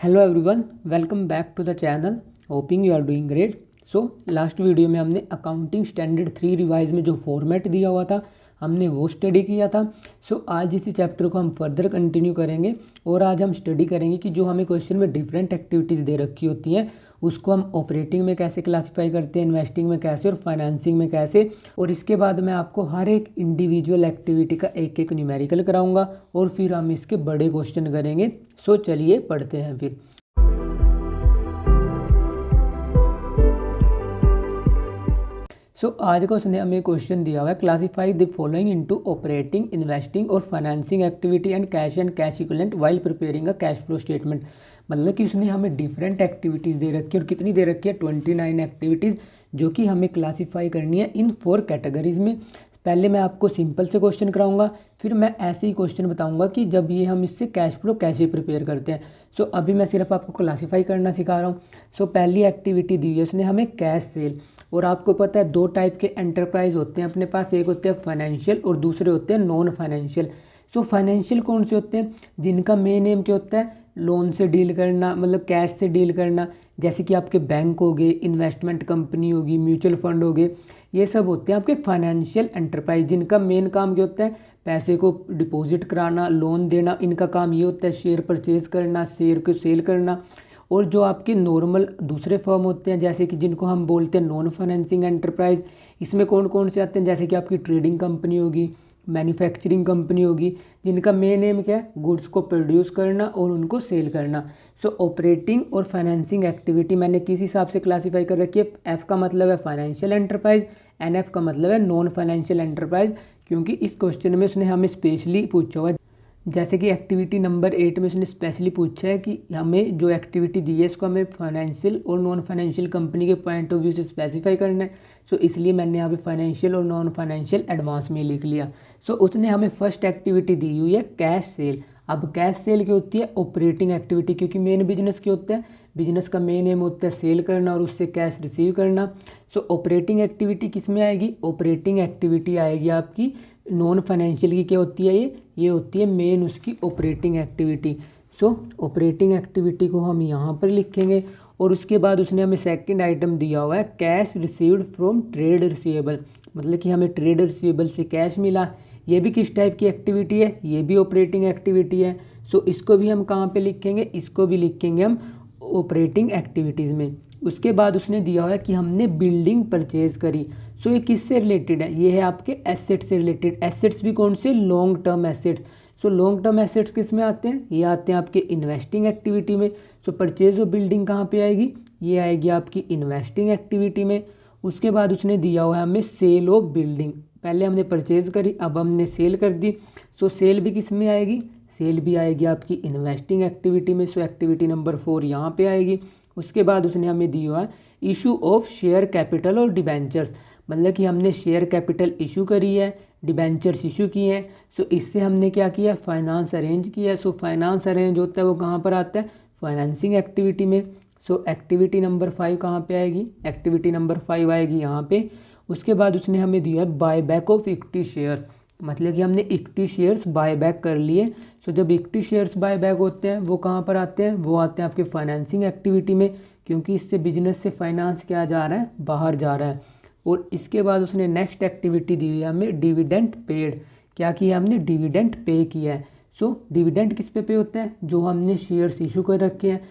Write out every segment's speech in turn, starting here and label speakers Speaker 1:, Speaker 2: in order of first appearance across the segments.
Speaker 1: Hello everyone, welcome back to the channel. Hoping you are doing great. So last video में हमने accounting standard 3 revise में जो format दिया हुआ था हमने वो स्टडी किया था। सो आज इसी चैप्टर को हम फर्दर कंटिन्यू करेंगे और आज हम स्टडी करेंगे कि जो हमें क्वेश्चन में डिफरेंट एक्टिविटीज़ दे रखी होती हैं उसको हम ऑपरेटिंग में कैसे क्लासीफाई करते हैं, इन्वेस्टिंग में कैसे और फाइनेंसिंग में कैसे। और इसके बाद मैं आपको हर एक इंडिविजुअल एक्टिविटी का एक एक न्यूमेरिकल कराऊंगा और फिर हम इसके बड़े क्वेश्चन करेंगे। सो चलिए पढ़ते हैं फिर। आज का उसने हमें क्वेश्चन दिया हुआ है, classify the following into operating, investing और financing activity and cash equivalent while preparing a cash flow statement. मतलब कि उसने हमें डिफरेंट एक्टिविटीज़ दे रखी है और कितनी दे रखी है 29 एक्टिविटीज़, जो कि हमें क्लासीफाई करनी है इन 4 कैटेगरीज में। पहले मैं आपको सिंपल से क्वेश्चन कराऊंगा, फिर मैं ऐसे ही क्वेश्चन बताऊंगा कि जब ये हम इससे कैश फ्लो कैसे प्रिपेयर करते हैं। अभी मैं सिर्फ आपको क्लासीफाई करना सिखा रहा हूँ। पहली एक्टिविटी दी है उसने हमें कैश सेल। और आपको पता है 2 टाइप के एंटरप्राइज होते हैं अपने पास, एक होते हैं फाइनेंशियल और दूसरे होते हैं नॉन फाइनेंशियल। फाइनेंशियल कौन से होते हैं? जिनका मेन एम क्या होता है? लोन से डील करना, मतलब कैश से डील करना। जैसे कि आपके बैंक हो गए, इन्वेस्टमेंट कंपनी होगी, म्यूचुअल फंड हो गए, ये सब होते हैं आपके फाइनेंशियल एंटरप्राइज, जिनका मेन काम क्या होता है? पैसे को डिपॉजिट कराना, लोन देना। इनका काम ये होता है शेयर परचेज करना, शेयर को सेल करना। और जो आपके नॉर्मल दूसरे फर्म होते हैं, जैसे कि जिनको हम बोलते हैं नॉन फाइनेंसिंग एंटरप्राइज, इसमें कौन कौन से आते हैं? जैसे कि आपकी ट्रेडिंग कंपनी होगी, मैन्युफैक्चरिंग कंपनी होगी, जिनका मेन एम क्या है? गुड्स को प्रोड्यूस करना और उनको सेल करना। ऑपरेटिंग और फाइनेंसिंग एक्टिविटी मैंने किस हिसाब से क्लासीफाई कर रखी है? एफ का मतलब है फाइनेंशियल एंटरप्राइज, एन एफ का मतलब है नॉन फाइनेंशियल एंटरप्राइज, क्योंकि इस क्वेश्चन में उसने हमें स्पेशली पूछा हुआ है। जैसे कि एक्टिविटी नंबर 8 में उसने स्पेशली पूछा है कि हमें जो एक्टिविटी दी है इसको हमें फाइनेंशियल और नॉन फाइनेंशियल कंपनी के पॉइंट ऑफ व्यू से स्पेसिफाई करना है। इसलिए मैंने यहाँ पे फाइनेंशियल और नॉन फाइनेंशियल एडवांस में लिख लिया। उसने हमें फर्स्ट एक्टिविटी दी हुई है कैश सेल। अब कैश सेल क्या होती है? ऑपरेटिंग एक्टिविटी, क्योंकि मेन बिजनेस क्या होता है? बिजनेस का मेन एम होता है सेल करना और उससे कैश रिसीव करना। ऑपरेटिंग एक्टिविटी किस में आएगी? ऑपरेटिंग एक्टिविटी आएगी आपकी नॉन फाइनेंशियल की। क्या होती है ये होती है मेन उसकी ऑपरेटिंग एक्टिविटी। ऑपरेटिंग एक्टिविटी को हम यहाँ पर लिखेंगे। और उसके बाद उसने हमें सेकंड आइटम दिया हुआ है cash received from trade receivable, मतलब कि हमें ट्रेड रिसीवेबल से कैश मिला। ये भी किस टाइप की एक्टिविटी है? ये भी ऑपरेटिंग एक्टिविटी है। इसको भी हम कहाँ पे लिखेंगे? इसको भी लिखेंगे हम ऑपरेटिंग एक्टिविटीज़ में। उसके बाद उसने दिया हुआ है कि हमने बिल्डिंग परचेज करी। ये किससे रिलेटेड है? ये है आपके एसेट्स से रिलेटेड। एसेट्स भी कौन से? Long term assets. Long term assets किस में आते हैं? ये आते हैं आपके इन्वेस्टिंग एक्टिविटी में। परचेज ऑफ बिल्डिंग कहाँ पे आएगी? ये आएगी आपकी इन्वेस्टिंग एक्टिविटी में। उसके बाद उसने दिया हुआ है हमें सेल ऑफ बिल्डिंग। पहले हमने परचेज करी, अब हमने सेल कर दी। सेल भी किस में आएगी? सेल भी आएगी आपकी इन्वेस्टिंग एक्टिविटी में। एक्टिविटी नंबर 4 यहाँ पे आएगी। उसके बाद उसने हमें दिया हुआ है इशू ऑफ शेयर कैपिटल और डिबेंचर्स, मतलब कि हमने शेयर कैपिटल इशू करी है, डिबेंचर्स इशू किए हैं। इससे हमने क्या किया? फाइनेंस अरेंज किया है। फाइनेंस अरेंज होता है वो कहाँ पर आता है? फाइनेंसिंग एक्टिविटी में। एक्टिविटी नंबर 5 कहाँ पे आएगी? एक्टिविटी नंबर 5 आएगी यहाँ पे। उसके बाद उसने हमें दिया है buy back of equity shares, मतलब कि हमने इक्विटी शेयर्स बाय बैक कर लिए। जब इक्विटी शेयर्स बाय बैक होते हैं वो कहाँ पर आते हैं? वो आते हैं आपके फाइनेंसिंग एक्टिविटी में, क्योंकि इससे बिजनेस से फाइनेंस क्या जा रहा है? बाहर जा रहा है। और इसके बाद उसने नेक्स्ट एक्टिविटी दी है हमें डिविडेंड पेड। क्या किया हमने? डिविडेंड पे किया है। डिविडेंड किस पे होता है? जो हमने शेयर्स इशू कर रखे हैं।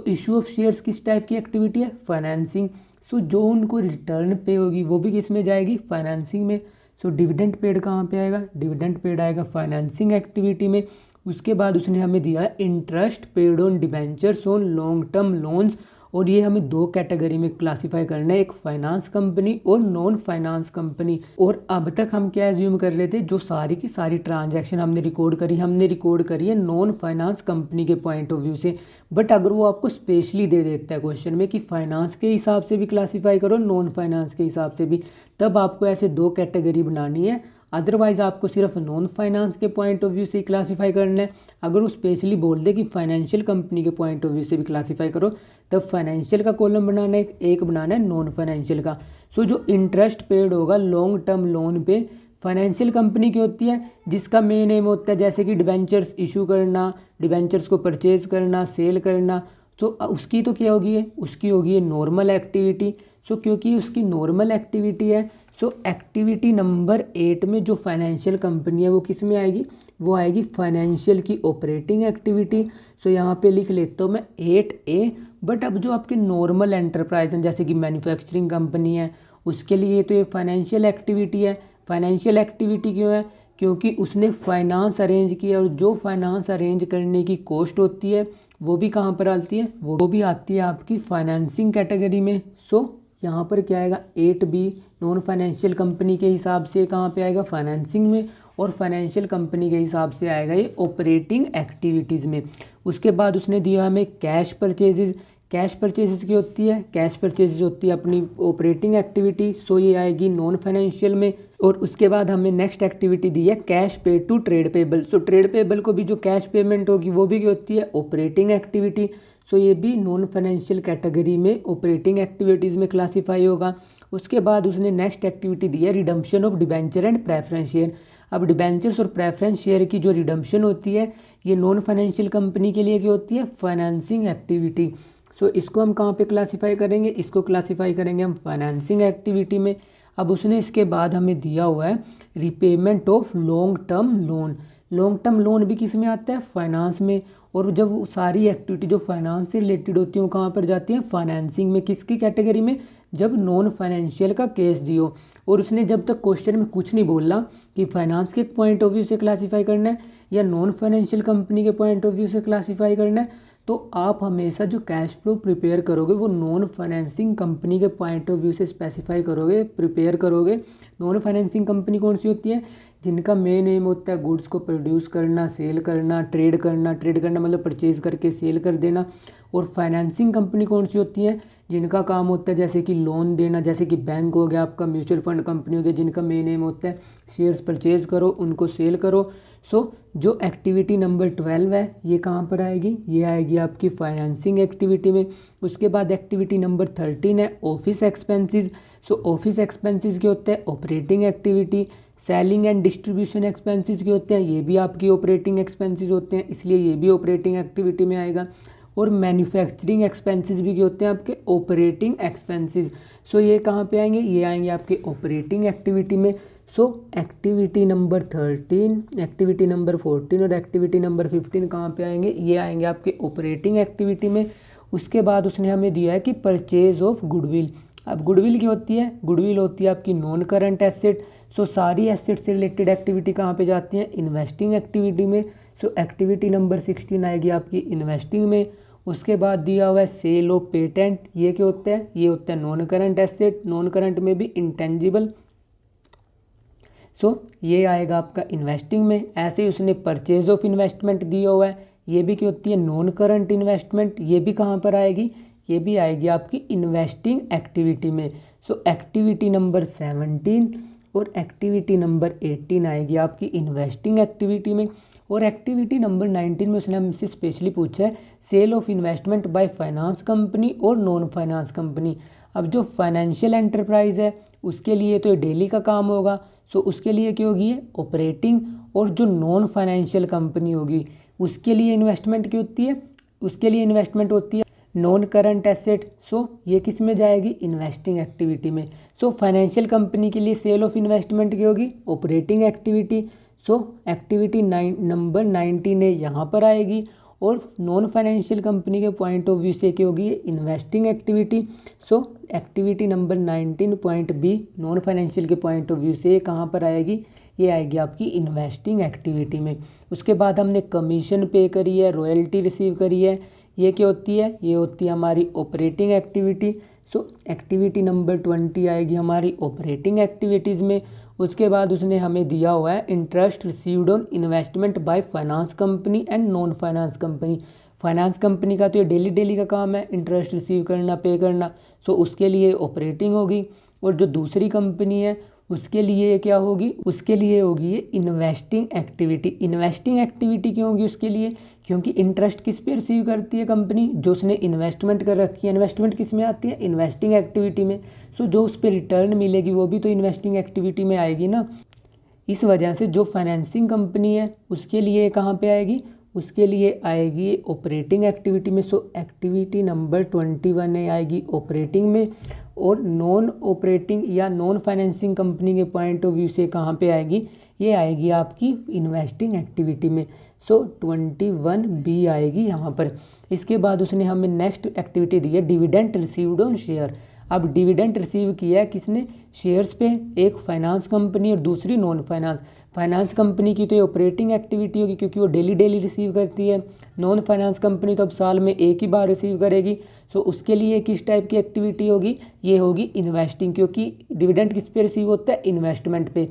Speaker 1: इशू ऑफ शेयर्स किस टाइप की एक्टिविटी है? फाइनेंसिंग। जो उनको रिटर्न पे होगी वो भी किस में जाएगी? फाइनेंसिंग में। डिविडेंड पेड कहाँ पे आएगा? डिविडेंड पेड आएगा फाइनेंसिंग एक्टिविटी में। उसके बाद उसने हमें दिया है interest paid on debentures on long term loans, और ये हमें 2 कैटेगरी में क्लासीफाई करना है, एक फाइनेंस कंपनी और नॉन फाइनेंस कंपनी। और अब तक हम क्या एज्यूम कर रहे थे? जो सारी की सारी ट्रांजैक्शन हमने रिकॉर्ड करी है नॉन फाइनेंस कंपनी के पॉइंट ऑफ व्यू से। बट अगर वो आपको स्पेशली दे देता है क्वेश्चन में कि फाइनेंस के हिसाब से भी क्लासीफाई करो, नॉन फाइनेंस के हिसाब से भी, तब आपको ऐसे 2 कैटेगरी बनानी है। अदरवाइज़ आपको सिर्फ नॉन फाइनेंस के पॉइंट ऑफ व्यू से ही क्लासीफाई करना है। अगर वो स्पेशली बोल दे कि फाइनेंशियल कंपनी के पॉइंट ऑफ व्यू से भी क्लासीफाई करो, तब फाइनेंशियल का कॉलम बनाना है, एक बनाना है नॉन फाइनेंशियल का। जो इंटरेस्ट पेड होगा लॉन्ग टर्म लोन पे, फाइनेंशियल कंपनी की होती है जिसका मेन एम होता है जैसे कि डिबेंचर्स इशू करना, डिबेंचर्स को परचेज करना, सेल करना। तो उसकी तो क्या होगी है, उसकी होगी है नॉर्मल एक्टिविटी। सो क्योंकि उसकी नॉर्मल एक्टिविटी है, सो एक्टिविटी नंबर 8 में जो फाइनेंशियल कंपनी है वो किस में आएगी, वो आएगी फाइनेंशियल की ऑपरेटिंग एक्टिविटी। सो यहाँ पे लिख लेता हूँ मैं 8A। बट अब जो आपके नॉर्मल एंटरप्राइज हैं जैसे कि मैन्युफैक्चरिंग कंपनी है, उसके लिए तो ये फाइनेंशियल एक्टिविटी है। फाइनेंशियल एक्टिविटी क्यों है, क्योंकि उसने फाइनेंस अरेंज किया, और जो फाइनेंस अरेंज करने की कॉस्ट होती है वो भी कहाँ पर आती है, वो भी आती है आपकी फाइनेंसिंग कैटेगरी में। सो यहाँ पर क्या आएगा 8B नॉन फाइनेंशियल कंपनी के हिसाब से कहाँ पे आएगा, फाइनेंसिंग में, और फाइनेंशियल कंपनी के हिसाब से आएगा ये ऑपरेटिंग एक्टिविटीज़ में। उसके बाद उसने दिया हमें कैश परचेजेज। कैश परचेजेज की होती है, कैश परचेजेज होती है अपनी ऑपरेटिंग एक्टिविटी, सो ये आएगी नॉन फाइनेंशियल में। और उसके बाद हमें नेक्स्ट एक्टिविटी दी है cash pay to trade payable. So trade payable को भी जो कैश पेमेंट होगी वो भी क्या होती है, ऑपरेटिंग एक्टिविटी। सो ये भी नॉन फाइनेंशियल कैटेगरी में ऑपरेटिंग एक्टिविटीज़ में क्लासीफाई होगा। उसके बाद उसने नेक्स्ट एक्टिविटी दी है redemption of debenture and preference share. अब डिबेंचर्स और प्रेफरेंस शेयर की जो रिडम्पशन होती है ये नॉन फाइनेंशियल कंपनी के लिए क्या होती है, फाइनेंसिंग एक्टिविटी। सो इसको हम कहाँ पे क्लासीफाई करेंगे, इसको क्लासीफाई करेंगे हम फाइनेंसिंग एक्टिविटी में। अब उसने इसके बाद हमें दिया हुआ है repayment of long term loan. Long term loan भी किस में आता है, फाइनेंस में। और जब वो सारी एक्टिविटी जो फाइनेंस से रिलेटेड होती है वो कहाँ पर जाती है, फाइनेंसिंग में। किसकी कैटेगरी में, जब नॉन फाइनेंशियल का केस दियो। और उसने जब तक क्वेश्चन में कुछ नहीं बोला कि फाइनेंस के पॉइंट ऑफ व्यू से क्लासीफाई करना है या नॉन फाइनेंशियल कंपनी के पॉइंट ऑफ व्यू से क्लासीफाई करना है, तो आप हमेशा जो कैश फ्लो प्रिपेयर करोगे वो नॉन फाइनेंसिंग कंपनी के पॉइंट ऑफ व्यू से स्पेसिफाई करोगे, प्रिपेयर करोगे। नॉन फाइनेंसिंग कंपनी कौन सी होती है, जिनका मेन एम होता है गुड्स को प्रोड्यूस करना, सेल करना, ट्रेड करना। ट्रेड करना मतलब परचेज करके सेल कर देना। और फाइनेंसिंग कंपनी कौन सी होती है, जिनका काम होता है जैसे कि लोन देना, जैसे कि बैंक हो गया आपका, म्यूचुअल फंड कंपनी हो गया, जिनका मेन एम होता है शेयर्स परचेज करो, उनको सेल करो। सो जो एक्टिविटी नंबर 12 है ये कहाँ पर आएगी, ये आएगी आपकी फाइनेंसिंग एक्टिविटी में। उसके बाद एक्टिविटी नंबर 13 है ऑफिस एक्सपेंसेस। सो ऑफिस एक्सपेंसेस के होते हैं operating activity. Selling and distribution expenses के होते हैं, ये भी आपकी ऑपरेटिंग एक्सपेंसेस होते हैं, इसलिए ये भी ऑपरेटिंग एक्टिविटी में आएगा। और मैन्युफैक्चरिंग एक्सपेंसेस भी होते हैं आपके ऑपरेटिंग एक्सपेंसेस। सो ये कहाँ पे आएंगे, ये आएंगे आपके ऑपरेटिंग एक्टिविटी में। सो एक्टिविटी नंबर 13, एक्टिविटी नंबर 14 और एक्टिविटी नंबर 15 कहाँ पे आएंगे, ये आएंगे आपके ऑपरेटिंग एक्टिविटी में। उसके बाद उसने हमें दिया है कि परचेज ऑफ गुडविल। अब गुडविल क्या होती है, गुडविल होती है आपकी नॉन करंट एसेट। सो सारी एसेट से रिलेटेड एक्टिविटी कहाँ पे जाती है, इन्वेस्टिंग एक्टिविटी में। सो एक्टिविटी नंबर 16 आएगी आपकी इन्वेस्टिंग में। उसके बाद दिया हुआ है सेल ऑफ पेटेंट। ये क्या होता है, ये होता है non current asset. Non current में भी इंटेंजिबल। सो ये आएगा आपका इन्वेस्टिंग में। ऐसे ही उसने परचेज ऑफ इन्वेस्टमेंट दिया हुआ है, ये भी क्या होती है नॉन करंट इन्वेस्टमेंट। ये भी कहाँ पर आएगी, ये भी आएगी आपकी इन्वेस्टिंग एक्टिविटी में। सो एक्टिविटी नंबर 17 और एक्टिविटी नंबर 18 आएगी आपकी इन्वेस्टिंग एक्टिविटी में। और एक्टिविटी नंबर 19 में उसने हमसे स्पेशली पूछा है sale of investment by finance company और नॉन फाइनेंस कंपनी। अब जो फाइनेंशियल एंटरप्राइज है उसके लिए तो ये डेली का काम होगा। सो उसके लिए क्या होगी, ये ऑपरेटिंग। और जो नॉन फाइनेंशियल कंपनी होगी उसके लिए इन्वेस्टमेंट क्या होती है, उसके लिए इन्वेस्टमेंट होती है नॉन करंट एसेट। सो ये किस में जाएगी, इन्वेस्टिंग एक्टिविटी में। सो फाइनेंशियल कंपनी के लिए सेल ऑफ इन्वेस्टमेंट क्या होगी, operating activity. So activity number 19 है यहाँ पर आएगी। और नॉन फाइनेंशियल कंपनी के पॉइंट ऑफ व्यू से क्या होगी, investing activity. So activity number 19 point B non financial के पॉइंट ऑफ व्यू से कहाँ पर आएगी, ये आएगी आपकी इन्वेस्टिंग एक्टिविटी में। उसके बाद हमने कमीशन पे करी है, रॉयल्टी रिसीव करी है, ये क्या होती है, ये होती है हमारी operating activity. So activity number 20 आएगी हमारी ऑपरेटिंग एक्टिविटीज़ में। उसके बाद उसने हमें दिया हुआ है interest received on investment by finance company and non finance company. Finance company का तो ये डेली का काम है इंटरेस्ट रिसीव करना, पे करना। सो उसके लिए ऑपरेटिंग होगी। और जो दूसरी कंपनी है उसके लिए क्या होगी, उसके लिए होगी ये इन्वेस्टिंग एक्टिविटी। इन्वेस्टिंग एक्टिविटी क्यों होगी उसके लिए, क्योंकि इंटरेस्ट किस पे रिसीव करती है कंपनी, जो उसने इन्वेस्टमेंट कर रखी है। इन्वेस्टमेंट किस में आती है, इन्वेस्टिंग एक्टिविटी में। सो जो उस पर रिटर्न मिलेगी वो भी तो इन्वेस्टिंग एक्टिविटी में आएगी ना। इस वजह से जो फाइनेंसिंग कंपनी है उसके लिए कहाँ पे आएगी, उसके लिए आएगी ऑपरेटिंग एक्टिविटी में। सो एक्टिविटी नंबर 21 है आएगी ऑपरेटिंग में, और नॉन ऑपरेटिंग या नॉन फाइनेंसिंग कंपनी के पॉइंट ऑफ व्यू से कहाँ पे आएगी, ये आएगी आपकी इन्वेस्टिंग एक्टिविटी में। सो 21B आएगी यहाँ पर। इसके बाद उसने हमें नेक्स्ट एक्टिविटी दी है डिविडेंड रिसीव्ड ऑन शेयर। अब डिविडेंड रिसीव किया है किसने, शेयर्स पे, एक फाइनेंस कंपनी और दूसरी नॉन फाइनेंस। फाइनेंस कंपनी की तो ये ऑपरेटिंग एक्टिविटी होगी क्योंकि वो डेली डेली रिसीव करती है। नॉन फाइनेंस कंपनी तो अब साल में एक ही बार रिसीव करेगी। सो उसके लिए किस टाइप की एक्टिविटी होगी, ये होगी इन्वेस्टिंग, क्योंकि डिविडेंड किस पे रिसीव होता है, इन्वेस्टमेंट पे।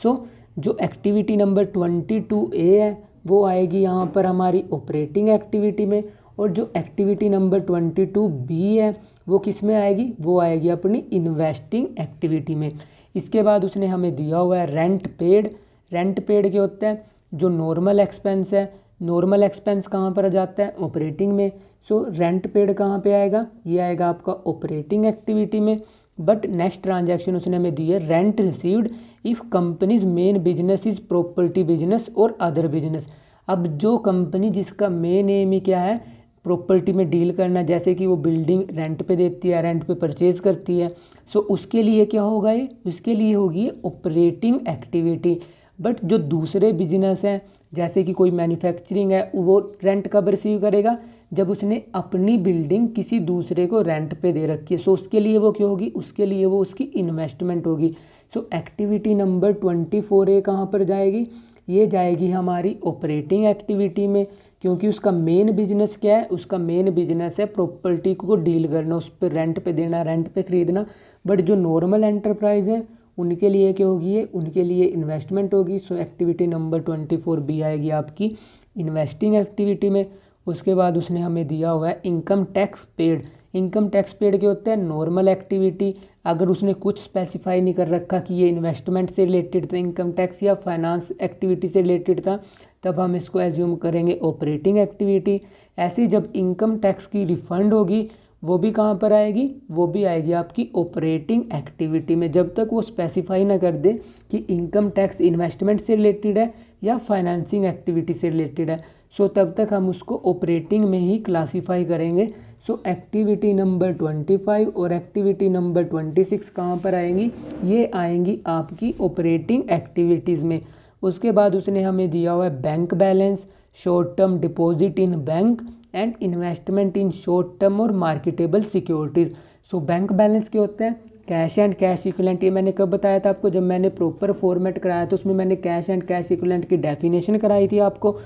Speaker 1: सो जो एक्टिविटी नंबर 22A है वो आएगी यहाँ पर हमारी ऑपरेटिंग एक्टिविटी में, और जो एक्टिविटी नंबर 22B है वो किस में आएगी, वो आएगी अपनी इन्वेस्टिंग एक्टिविटी में। इसके बाद उसने हमें दिया हुआ है रेंट पेड। रेंट पेड क्या होता है, जो नॉर्मल एक्सपेंस है, नॉर्मल एक्सपेंस कहाँ पर जाता है, ऑपरेटिंग में। सो रेंट पेड कहाँ पे आएगा, ये आएगा आपका ऑपरेटिंग एक्टिविटी में। बट नेक्स्ट ट्रांजैक्शन उसने हमें दी है rent received if companies main business is property business और अदर बिजनेस। अब जो कंपनी जिसका मेन एम ही क्या है, प्रॉपर्टी में डील करना, जैसे कि वो बिल्डिंग रेंट पे देती है, रेंट पे परचेज करती है, सो उसके लिए क्या होगा, ये उसके लिए होगी ऑपरेटिंग एक्टिविटी। बट जो दूसरे बिजनेस हैं, जैसे कि कोई मैन्युफैक्चरिंग है, वो रेंट कब रिसीव करेगा, जब उसने अपनी बिल्डिंग किसी दूसरे को रेंट पे दे रखी है। सो उसके लिए वो क्या होगी, उसके लिए वो उसकी इन्वेस्टमेंट होगी। सो एक्टिविटी नंबर 24A कहाँ पर जाएगी, ये जाएगी हमारी ऑपरेटिंग एक्टिविटी में, क्योंकि उसका मेन बिजनेस क्या है, उसका मेन बिजनेस है प्रॉपर्टी को डील करना, उस पर रेंट पे देना, रेंट पे खरीदना। बट जो नॉर्मल एंटरप्राइज है उनके लिए क्या होगी, ये उनके लिए इन्वेस्टमेंट होगी। सो एक्टिविटी नंबर 24B आएगी आपकी इन्वेस्टिंग एक्टिविटी में। उसके बाद उसने हमें दिया हुआ है income tax paid. Income tax paid क्या होता है, नॉर्मल एक्टिविटी। अगर उसने कुछ स्पेसिफाई नहीं कर रखा कि ये इन्वेस्टमेंट से रिलेटेड था इनकम टैक्स या फाइनेंस एक्टिविटी से रिलेटेड था, तब हम इसको एज्यूम करेंगे ऑपरेटिंग एक्टिविटी। ऐसी जब इनकम टैक्स की रिफंड होगी वो भी कहाँ पर आएगी, वो भी आएगी आपकी ऑपरेटिंग एक्टिविटी में, जब तक वो स्पेसिफाई ना कर दे कि इनकम टैक्स इन्वेस्टमेंट से रिलेटेड है या फाइनेंसिंग एक्टिविटी से रिलेटेड है। सो तब तक हम उसको ऑपरेटिंग में ही क्लासीफाई करेंगे। सो एक्टिविटी नंबर 25 और एक्टिविटी नंबर 26 कहाँ पर आएंगी, ये आएंगी आपकी ऑपरेटिंग एक्टिविटीज़ में। उसके बाद उसने हमें दिया हुआ है bank balance, short term deposit in bank and investment in short term और marketable securities. So bank balance क्या होता है, कैश एंड कैश इक्विवेलेंट। ये मैंने कब बताया था आपको, जब मैंने प्रॉपर फॉर्मेट कराया था, उसमें मैंने कैश एंड कैश इक्विवेलेंट की डेफिनेशन कराई थी आपको।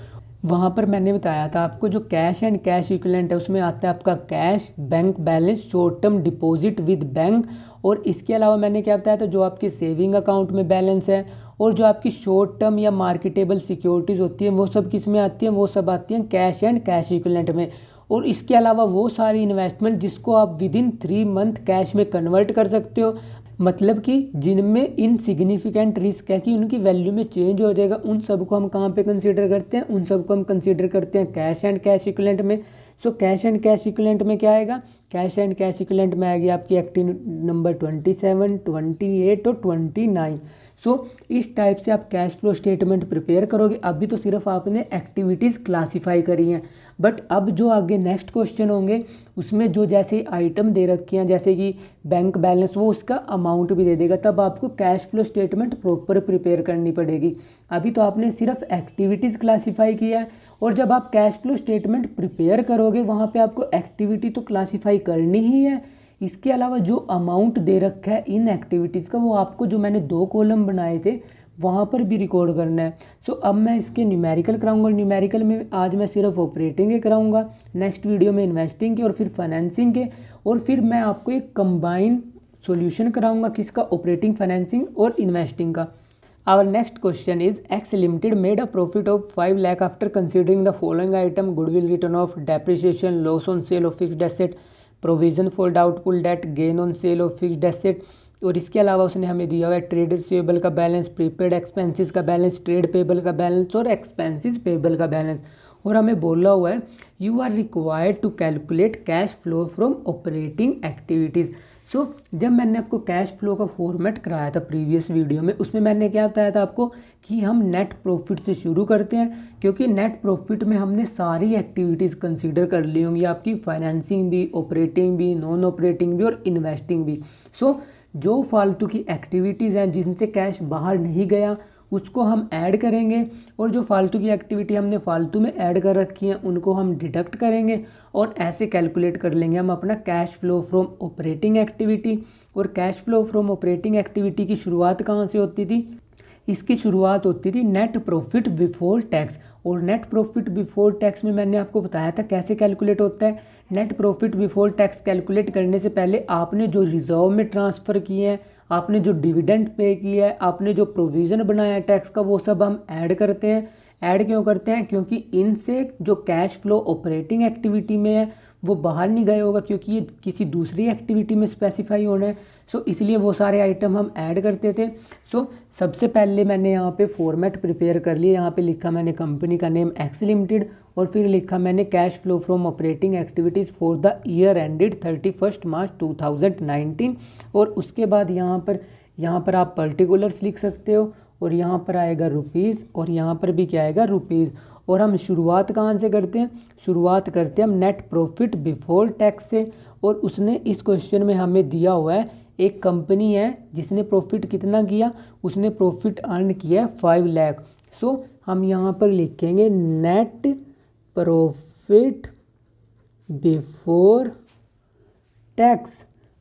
Speaker 1: वहाँ पर मैंने बताया था आपको जो कैश एंड कैश इक्विवेलेंट है उसमें आता है आपका cash, bank balance, short term deposit with bank, और इसके अलावा मैंने क्या बताया था, जो आपके सेविंग अकाउंट में बैलेंस है और जो आपकी शॉर्ट टर्म या मार्केटेबल सिक्योरिटीज़ होती हैं वो सब किस में आती हैं, वो सब आती हैं कैश एंड कैश इक्विवेलेंट में। और इसके अलावा वो सारी इन्वेस्टमेंट जिसको आप विद इन 3 मंथ कैश में कन्वर्ट कर सकते हो, मतलब कि जिनमें इनसिग्निफिकेंट रिस्क है कि उनकी वैल्यू में चेंज हो जाएगा, उन सब को हम कहाँ पे कंसीडर करते हैं, उन सब को हम कंसीडर करते हैं कैश एंड कैश इक्विवेलेंट में। So cash and cash equivalent में क्या आएगा, कैश एंड कैश इक्विवेलेंट में आएगी आपकी एक्टिविटी नंबर 27, 28 और 29। सो इस टाइप से आप कैश फ्लो स्टेटमेंट प्रिपेयर करोगे। अभी तो सिर्फ आपने एक्टिविटीज़ क्लासीफाई करी हैं, बट अब जो आगे नेक्स्ट क्वेश्चन होंगे उसमें जो जैसे आइटम दे रखे हैं, जैसे कि बैंक बैलेंस, वो उसका अमाउंट भी दे देगा, तब आपको cash flow statement proper prepare करनी पड़ेगी। अभी तो आपने सिर्फ एक्टिविटीज़ क्लासीफाई किया है, और जब आप कैश फ्लो स्टेटमेंट प्रिपेयर करोगे वहाँ पे आपको एक्टिविटी तो क्लासीफाई करनी ही है, इसके अलावा जो अमाउंट दे रखा है इन एक्टिविटीज़ का वो आपको, जो मैंने 2 कॉलम बनाए थे वहाँ पर भी रिकॉर्ड करना है। सो अब मैं इसके न्यूमेरिकल कराऊंगा, और न्यूमेरिकल में आज मैं सिर्फ ऑपरेटिंग के कराऊंगा, नेक्स्ट वीडियो में इन्वेस्टिंग के और फिर फाइनेंसिंग के, और फिर मैं आपको एक कंबाइंड सॉल्यूशन कराऊंगा किसका, ऑपरेटिंग, फाइनेंसिंग और इन्वेस्टिंग का। Our next question is X limited made a profit of 5 lakh after considering the following item, goodwill written off, depreciation, loss on sale of fixed asset, provision for doubtful debt, gain on sale of fixed asset. और इसके अलावा उसने हमें दिया हुआ है trade receivable का balance, prepaid expenses का बैलेंस, ट्रेड पेबल का बैलेंस और एक्सपेंसेस पेबल का बैलेंस। और हमें बोला हुआ है you are required to calculate cash flow from operating activities. So जब मैंने आपको कैश फ्लो का फॉर्मेट कराया था प्रीवियस वीडियो में, उसमें मैंने क्या बताया था आपको कि हम नेट प्रॉफिट से शुरू करते हैं, क्योंकि नेट प्रॉफिट में हमने सारी एक्टिविटीज़ कंसीडर कर ली होंगी, आपकी फाइनेंसिंग भी, ऑपरेटिंग भी, नॉन ऑपरेटिंग भी और इन्वेस्टिंग भी। सो जो फालतू की एक्टिविटीज़ हैं जिनसे कैश बाहर नहीं गया उसको हम ऐड करेंगे, और जो फालतू की एक्टिविटी हमने फालतू में ऐड कर रखी हैं उनको हम डिडक्ट करेंगे, और ऐसे कैलकुलेट कर लेंगे हम अपना cash flow from operating activity. और cash flow from operating activity की शुरुआत कहाँ से होती थी? इसकी शुरुआत होती थी नेट प्रॉफिट बिफोर टैक्स। और नेट प्रॉफिट बिफोर टैक्स में मैंने आपको बताया था कैसे कैलकुलेट होता है। Net profit before tax calculate करने से पहले आपने जो रिजर्व में ट्रांसफ़र किए हैं, आपने जो डिविडेंड पे किया है, आपने जो प्रोविज़न बनाया है टैक्स का, वो सब हम ऐड करते हैं। ऐड क्यों करते हैं? क्योंकि इनसे जो कैश फ्लो ऑपरेटिंग एक्टिविटी में है वो बाहर नहीं गए होगा, क्योंकि ये किसी दूसरी एक्टिविटी में स्पेसिफाई होना है। सो इसलिए वो सारे आइटम हम ऐड करते थे। सो सबसे पहले मैंने यहाँ पे फॉर्मेट प्रिपेयर कर लिया। यहाँ पे लिखा मैंने कंपनी का नेम एक्स लिमिटेड, और फिर लिखा मैंने cash flow from operating activities for the year ended 31 मार्च 2019। और उसके बाद यहाँ पर आप पर्टिकुलर्स लिख सकते हो, और यहाँ पर आएगा रुपीज़, और यहाँ पर भी क्या आएगा? रुपीज़। और हम शुरुआत कहाँ से करते हैं? शुरुआत करते हैं हम नेट प्रॉफिट बिफोर टैक्स से। और उसने इस क्वेश्चन में हमें दिया हुआ है, एक कंपनी है जिसने प्रॉफिट कितना किया? उसने प्रॉफिट अर्न किया है 5 लाख। सो हम यहाँ पर लिखेंगे नेट प्रॉफिट बिफोर टैक्स,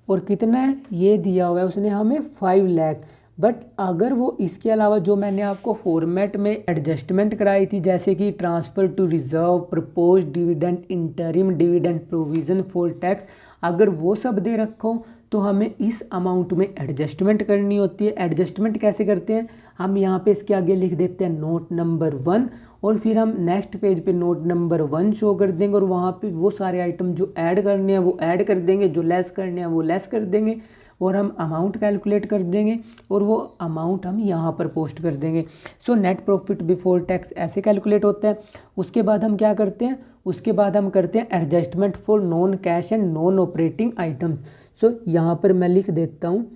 Speaker 1: और कितना है? ये दिया हुआ है उसने हमें 5 लाख। बट अगर वो इसके अलावा जो मैंने आपको फॉर्मेट में एडजस्टमेंट कराई थी, जैसे कि transfer to reserve, propose dividend, interim dividend, provision for tax, अगर वो सब दे रखो तो हमें इस अमाउंट में एडजस्टमेंट करनी होती है। एडजस्टमेंट कैसे करते हैं? हम यहाँ पे इसके आगे लिख देते हैं नोट नंबर 1, और फिर हम नेक्स्ट पेज पे नोट नंबर 1 शो कर देंगे, और वहाँ पे वो सारे आइटम जो ऐड करने हैं वो ऐड कर देंगे, जो लेस करने हैं वो लेस कर देंगे, और हम अमाउंट कैलकुलेट कर देंगे, और वो अमाउंट हम यहाँ पर पोस्ट कर देंगे। So net profit before tax ऐसे कैलकुलेट होता है। उसके बाद हम क्या करते हैं? उसके बाद हम करते हैं adjustment for non cash and non operating items. So यहाँ पर मैं लिख देता हूँ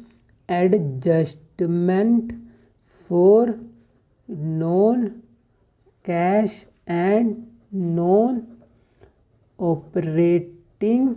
Speaker 1: adjustment for non cash and non operating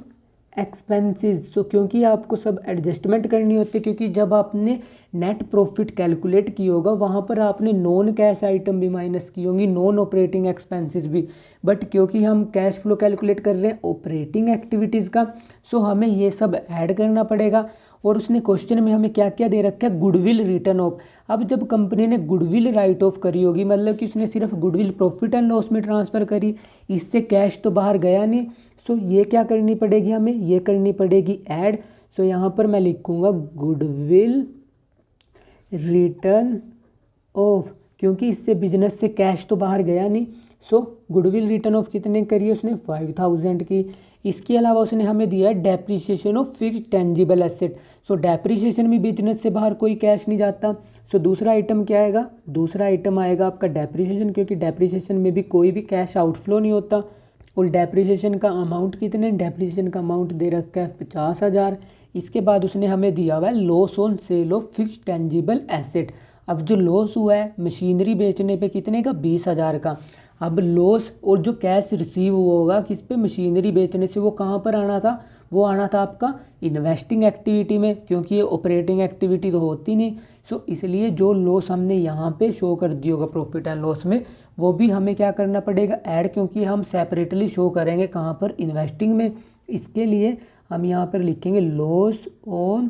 Speaker 1: expenses. So क्योंकि आपको सब एडजस्टमेंट करनी होती है, क्योंकि जब आपने नेट प्रॉफिट कैलकुलेट की होगा वहाँ पर आपने नॉन कैश आइटम भी माइनस की होंगी, नॉन ऑपरेटिंग एक्सपेंसेस भी। बट क्योंकि हम कैश फ्लो कैलकुलेट कर रहे हैं ऑपरेटिंग एक्टिविटीज़ का, सो हमें ये सब ऐड करना पड़ेगा। और उसने क्वेश्चन में हमें क्या क्या दे रखा है? Goodwill written of. अब जब कंपनी ने गुडविल राइट ऑफ करी होगी, मतलब कि उसने सिर्फ गुडविल प्रॉफिट एंड लॉस में ट्रांसफ़र करी, इससे कैश तो बाहर गया नहीं। सो ये क्या करनी पड़ेगी हमें? ये करनी पड़ेगी ऐड। सो यहाँ पर मैं लिखूँगा गुडविल रिटर्न ऑफ, क्योंकि इससे बिजनेस से कैश तो बाहर गया नहीं। सो गुडविल रिटर्न ऑफ कितने करी है उसने? 5000 की। इसके अलावा उसने हमें दिया है depreciation of fixed tangible asset. So depreciation में बिजनेस से बाहर कोई कैश नहीं जाता। सो दूसरा आइटम क्या आएगा? दूसरा आइटम आएगा आपका डेप्रिसिएशन, क्योंकि डेप्रिसिएशन में भी कोई भी कैश आउटफ्लो नहीं होता। और डेप्रिसिएशन का अमाउंट कितने? डेप्रिसिएशन का अमाउंट दे रखा है 50,000। इसके बाद उसने हमें दिया हुआ है loss on sale of fixed tangible asset. अब जो लॉस हुआ है मशीनरी बेचने पे कितने का? 20,000 का। अब लॉस और जो कैश रिसीव हुआ होगा किस पे? मशीनरी बेचने से, वो कहाँ पर आना था? वो आना था आपका इन्वेस्टिंग एक्टिविटी में, क्योंकि ये ऑपरेटिंग एक्टिविटी तो होती नहीं। सो इसलिए जो लॉस हमने यहाँ पे शो कर दिया होगा प्रॉफिट एंड लॉस में, वो भी हमें क्या करना पड़ेगा? ऐड, क्योंकि हम सेपरेटली शो करेंगे कहाँ पर? इन्वेस्टिंग में। इसके लिए हम यहाँ पर लिखेंगे loss on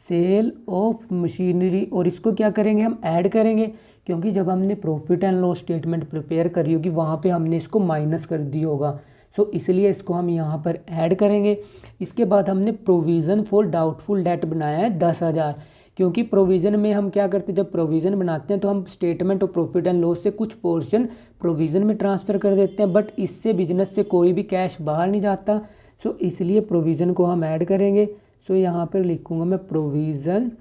Speaker 1: sale of machinery, और इसको क्या करेंगे? हम ऐड करेंगे, क्योंकि जब हमने profit and loss statement prepare करी होगी वहाँ पे हमने इसको माइनस कर दिया होगा। सो इसलिए इसको हम यहाँ पर ऐड करेंगे। इसके बाद हमने प्रोविज़न फॉर डाउटफुल डेट बनाया है 10,000, क्योंकि प्रोविज़न में हम क्या करते हैं? जब प्रोविज़न बनाते हैं तो हम statement of profit and loss से कुछ पोर्शन प्रोविज़न में ट्रांसफ़र कर देते हैं, बट इससे बिजनेस से कोई भी कैश बाहर नहीं जाता। सो इसलिए प्रोविज़न को हम ऐड करेंगे। सो यहाँ पर लिखूँगा मैं प्रोविज़न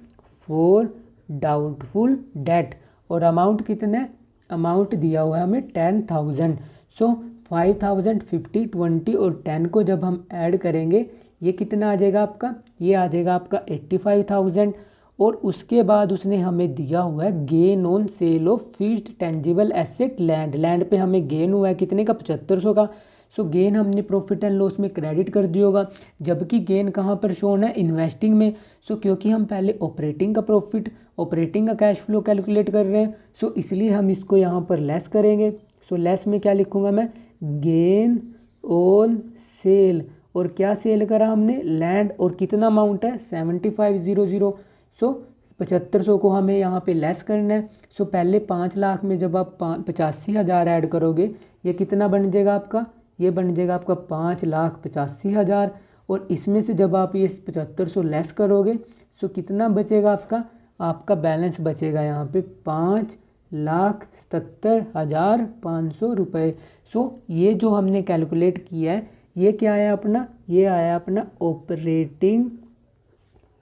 Speaker 1: फॉर डाउटफुल डेट, और अमाउंट कितना है? अमाउंट दिया हुआ है हमें 10,000। सो 5,000, 50, 20 और 10 को जब हम ऐड करेंगे ये कितना आ जाएगा आपका, ये आ जाएगा आपका 85,000। और उसके बाद उसने हमें दिया हुआ है gain on sale of fixed tangible asset land, land पे हमें गेन हुआ है कितने का, 7500 का। सो गेन हमने प्रॉफिट एंड लॉस में क्रेडिट कर दिया होगा, जबकि गेन कहाँ पर शोन है, इन्वेस्टिंग में। सो क्योंकि हम पहले ऑपरेटिंग का प्रॉफिट, ऑपरेटिंग का कैश फ्लो कैलकुलेट कर रहे हैं, सो इसलिए हम इसको यहाँ पर लेस करेंगे। सो लेस में क्या लिखूँगा मैं, गेन ऑन सेल, और क्या सेल करा हमने, लैंड, और कितना अमाउंट है 7500। सो 7500 को हमें यहाँ पे लेस करना है। सो पहले 5 लाख में जब आप 85,000 ऐड करोगे, ये कितना बन जाएगा आपका, ये बन जाएगा आपका 5,85,000। और इसमें से जब आप ये 7500 लेस करोगे, सो कितना बचेगा आपका, आपका बैलेंस बचेगा यहाँ पे 5,70,500 रुपये। सो ये जो हमने कैलकुलेट किया है, ये क्या आया अपना, ये आया अपना operating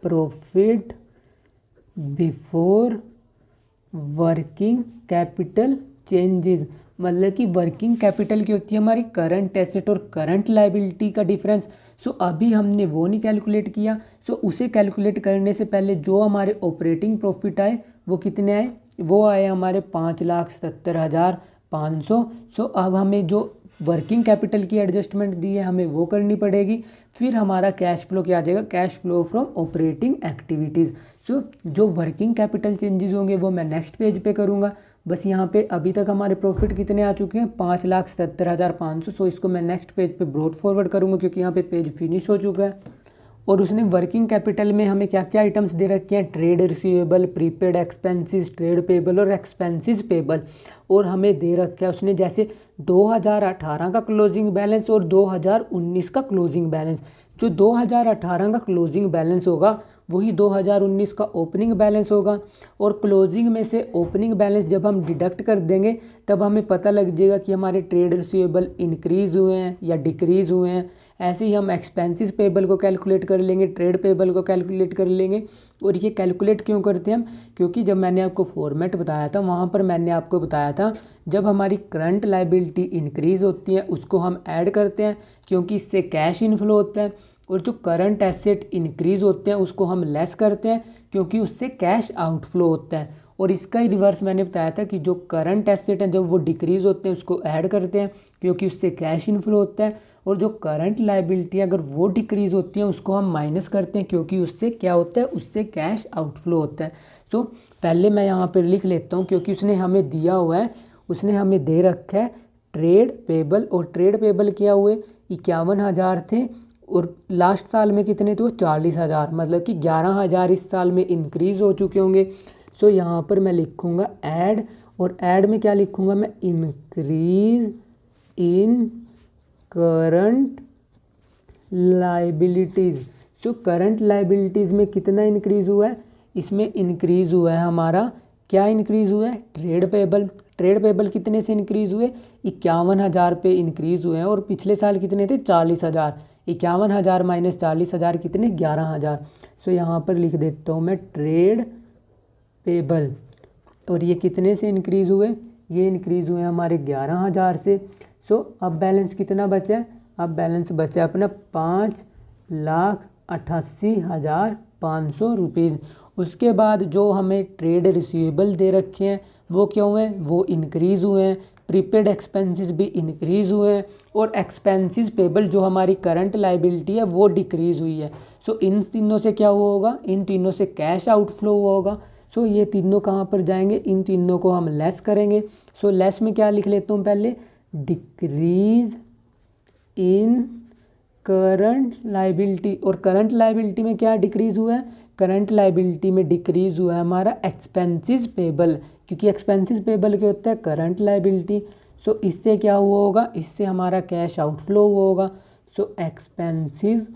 Speaker 1: profit before working capital changes. मतलब कि वर्किंग कैपिटल की होती है हमारी करंट एसेट और करंट लायबिलिटी का डिफरेंस। सो अभी हमने वो नहीं कैलकुलेट किया। सो उसे कैलकुलेट करने से पहले जो हमारे ऑपरेटिंग प्रॉफिट आए वो कितने आए, वो आए हमारे 5,70,500। सो अब हमें जो वर्किंग कैपिटल की एडजस्टमेंट दी है हमें वो करनी पड़ेगी। फिर हमारा कैश फ्लो क्या आ जाएगा, cash flow from operating activities. So जो वर्किंग कैपिटल चेंजेस होंगे वो मैं नेक्स्ट पेज पे करूँगा। बस यहाँ पे अभी तक हमारे प्रॉफिट कितने आ चुके हैं, 5,70,500। सो इसको मैं नेक्स्ट पेज पे ब्रॉड फॉरवर्ड करूँगा क्योंकि यहाँ पे पेज फिनिश हो चुका है। और उसने वर्किंग कैपिटल में हमें क्या क्या आइटम्स दे रखे हैं, trade receivable, prepaid expenses, trade payable और एक्सपेंसेस पेबल। और हमें दे रखा है उसने जैसे 2018 का क्लोजिंग बैलेंस और 2019 का क्लोजिंग बैलेंस। जो 2018 का क्लोजिंग बैलेंस होगा वही 2019 का ओपनिंग बैलेंस होगा। और क्लोजिंग में से ओपनिंग बैलेंस जब हम डिडक्ट कर देंगे तब हमें पता लग जाएगा कि हमारे ट्रेड रिसीवेबल इंक्रीज़ हुए हैं या डिक्रीज़ हुए हैं। ऐसे ही हम एक्सपेंसेस पेबल को कैलकुलेट कर लेंगे, ट्रेड पेबल को कैलकुलेट कर लेंगे। और ये कैलकुलेट क्यों करते हैं हम, क्योंकि जब मैंने आपको फॉर्मेट बताया था वहाँ पर मैंने आपको बताया था जब हमारी करंट लायबिलिटी इंक्रीज़ होती है उसको हम ऐड करते हैं क्योंकि इससे कैश इनफ्लो होता है। और जो करंट एसेट इंक्रीज़ होते हैं उसको हम लेस करते हैं क्योंकि उससे कैश आउटफ्लो होता है। और इसका ही रिवर्स मैंने बताया था कि जो करंट एसेट हैं जब वो डिक्रीज़ होते हैं उसको ऐड करते हैं क्योंकि उससे कैश इनफ्लो होता है। और जो करंट लायबिलिटी अगर वो डिक्रीज़ होती हैं उसको हम माइनस करते हैं क्योंकि उससे क्या होता है, उससे कैश आउटफ्लो होता है। सो पहले मैं यहाँ पर लिख लेता हूँ क्योंकि उसने हमें दिया हुआ है, उसने हमें दे रखा है ट्रेड पेबल। और ट्रेड पेबल क्या हुए, 51,000 थे और लास्ट साल में कितने थे, 40,000, मतलब कि 11,000 इस साल में इंक्रीज़ हो चुके होंगे। सो यहाँ पर मैं लिखूँगा ऐड, और ऐड में क्या लिखूँगा मैं, increase in current liabilities. So current liabilities में कितना इंक्रीज़ हुआ है, इसमें इंक्रीज़ हुआ है हमारा, क्या इंक्रीज़ हुआ है, ट्रेड पेबल। ट्रेड पेबल कितने से इंक्रीज़ हुए, 51,000 पे इंक्रीज़ हुए हैं। और पिछले साल कितने थे, 40,000। 51,000 माइनस 40,000 कितने, 11,000। सो यहाँ पर लिख देता हूँ मैं ट्रेड पेबल। और ये कितने से इंक्रीज़ हुए, ये इंक्रीज़ हुए हमारे 11,000 से। सो अब बैलेंस कितना बचा है, अब बैलेंस बचा अपना 5,88,500 रुपीज़। उसके बाद जो हमें ट्रेड रिसीवेबल दे रखे हैं वो क्या हुए हैं, वो इंक्रीज़ हुए हैं। प्रीपेड एक्सपेंसेस भी इंक्रीज़ हुए हैं। और एक्सपेंसेस पेबल जो हमारी करंट लायबिलिटी है वो डिक्रीज़ हुई है। सो इन तीनों से क्या हुआ होगा, इन तीनों से कैश आउटफ्लो हुआ होगा। सो ये तीनों कहाँ पर जाएंगे, इन तीनों को हम लेस करेंगे। सो लेस में क्या लिख लेता हूँ पहले, डिक्रीज़ इन करंट लायबिलिटी। और करंट लायबिलिटी में क्या डिक्रीज़ हुआ है, करंट लायबिलिटी में डिक्रीज़ हुआ है हमारा एक्सपेंसेस पेबल, क्योंकि एक्सपेंसेस पेबल क्या होता है, करंट लायबिलिटी। सो इससे क्या हुआ होगा, इससे हमारा कैश आउटफ्लो हुआ होगा। सो एक्सपेंसेस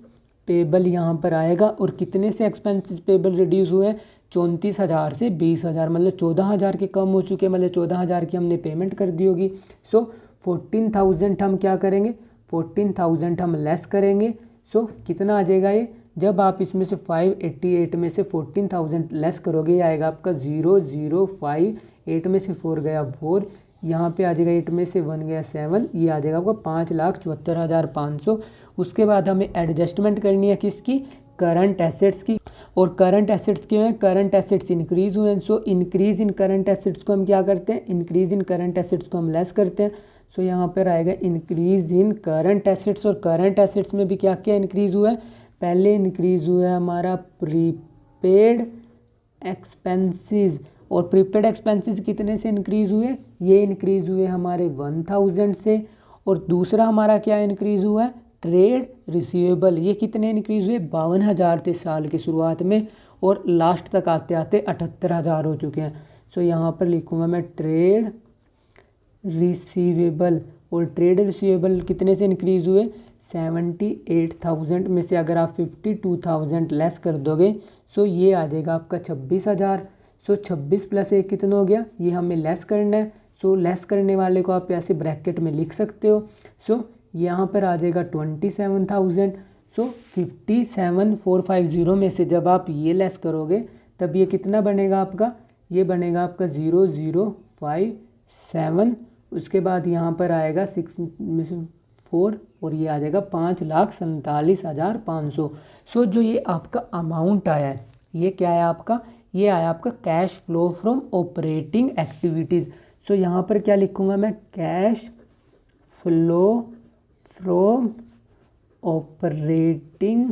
Speaker 1: पेबल यहाँ पर आएगा। और कितने से एक्सपेंसेस पेबल रिड्यूस हुए हैं, 34,000 से 20,000, मतलब 14,000 के कम हो चुके हैं, मतलब 14,000 की हमने पेमेंट कर दी होगी। सो 14,000 हम क्या करेंगे, 14,000 हम लेस करेंगे। सो कितना आ जाएगा ये, जब आप इसमें से 588 में से 14,000 लेस करोगे ये आएगा आपका 0,058, 8 में से 4 गया 4, यहाँ पे आ जाएगा 8 में से 1 गया 7, ये आ जाएगा आपका 5,74,500। उसके बाद हमें एडजस्टमेंट करनी है किसकी, करंट एसेट्स की। और करंट एसेट्स क्यों है, करंट एसेट्स इंक्रीज हुए हैं, so increase in current assets को हम क्या करते हैं, इंक्रीज इन करंट एसेट्स को हम लेस करते हैं। सो यहाँ पर आएगा इंक्रीज इन करंट एसेट्स। और करंट एसेट्स में भी क्या क्या इंक्रीज हुआ है, पहले इंक्रीज हुआ है हमारा प्रीपेड एक्सपेंसेस। और प्रीपेड एक्सपेंसेस कितने से इंक्रीज हुए, ये इंक्रीज हुए हमारे 1000 से। और दूसरा हमारा क्या इंक्रीज हुआ है, ट्रेड रिसीवेबल, ये कितने इंक्रीज हुए, 52,000 थे साल की शुरुआत में, और लास्ट तक आते आते 78,000 हो चुके हैं। सो यहाँ पर लिखूँगा मैं ट्रेड रिसीवेबल। और ट्रेड रिसीवेबल कितने से इंक्रीज हुए, 78,000 में से अगर आप 52,000 लेस कर दोगे, सो ये आ जाएगा आपका 26,000। सो 26 + 1 कितना हो गया, ये हमें लेस करना है। सो लेस करने वाले को आप ऐसे ब्रैकेट में लिख सकते हो। सो यहाँ पर आ जाएगा 27,000। सो 57,450 में से जब आप ये लेस करोगे तब ये कितना बनेगा आपका, ये बनेगा आपका 0057। उसके बाद यहाँ पर आएगा 6 में से 4 और ये आ जाएगा 5,47,500। सो जो ये आपका अमाउंट आया है, ये क्या है आपका, ये आया आपका cash flow from operating activities. So यहाँ पर क्या लिखूँगा मैं, cash flow from operating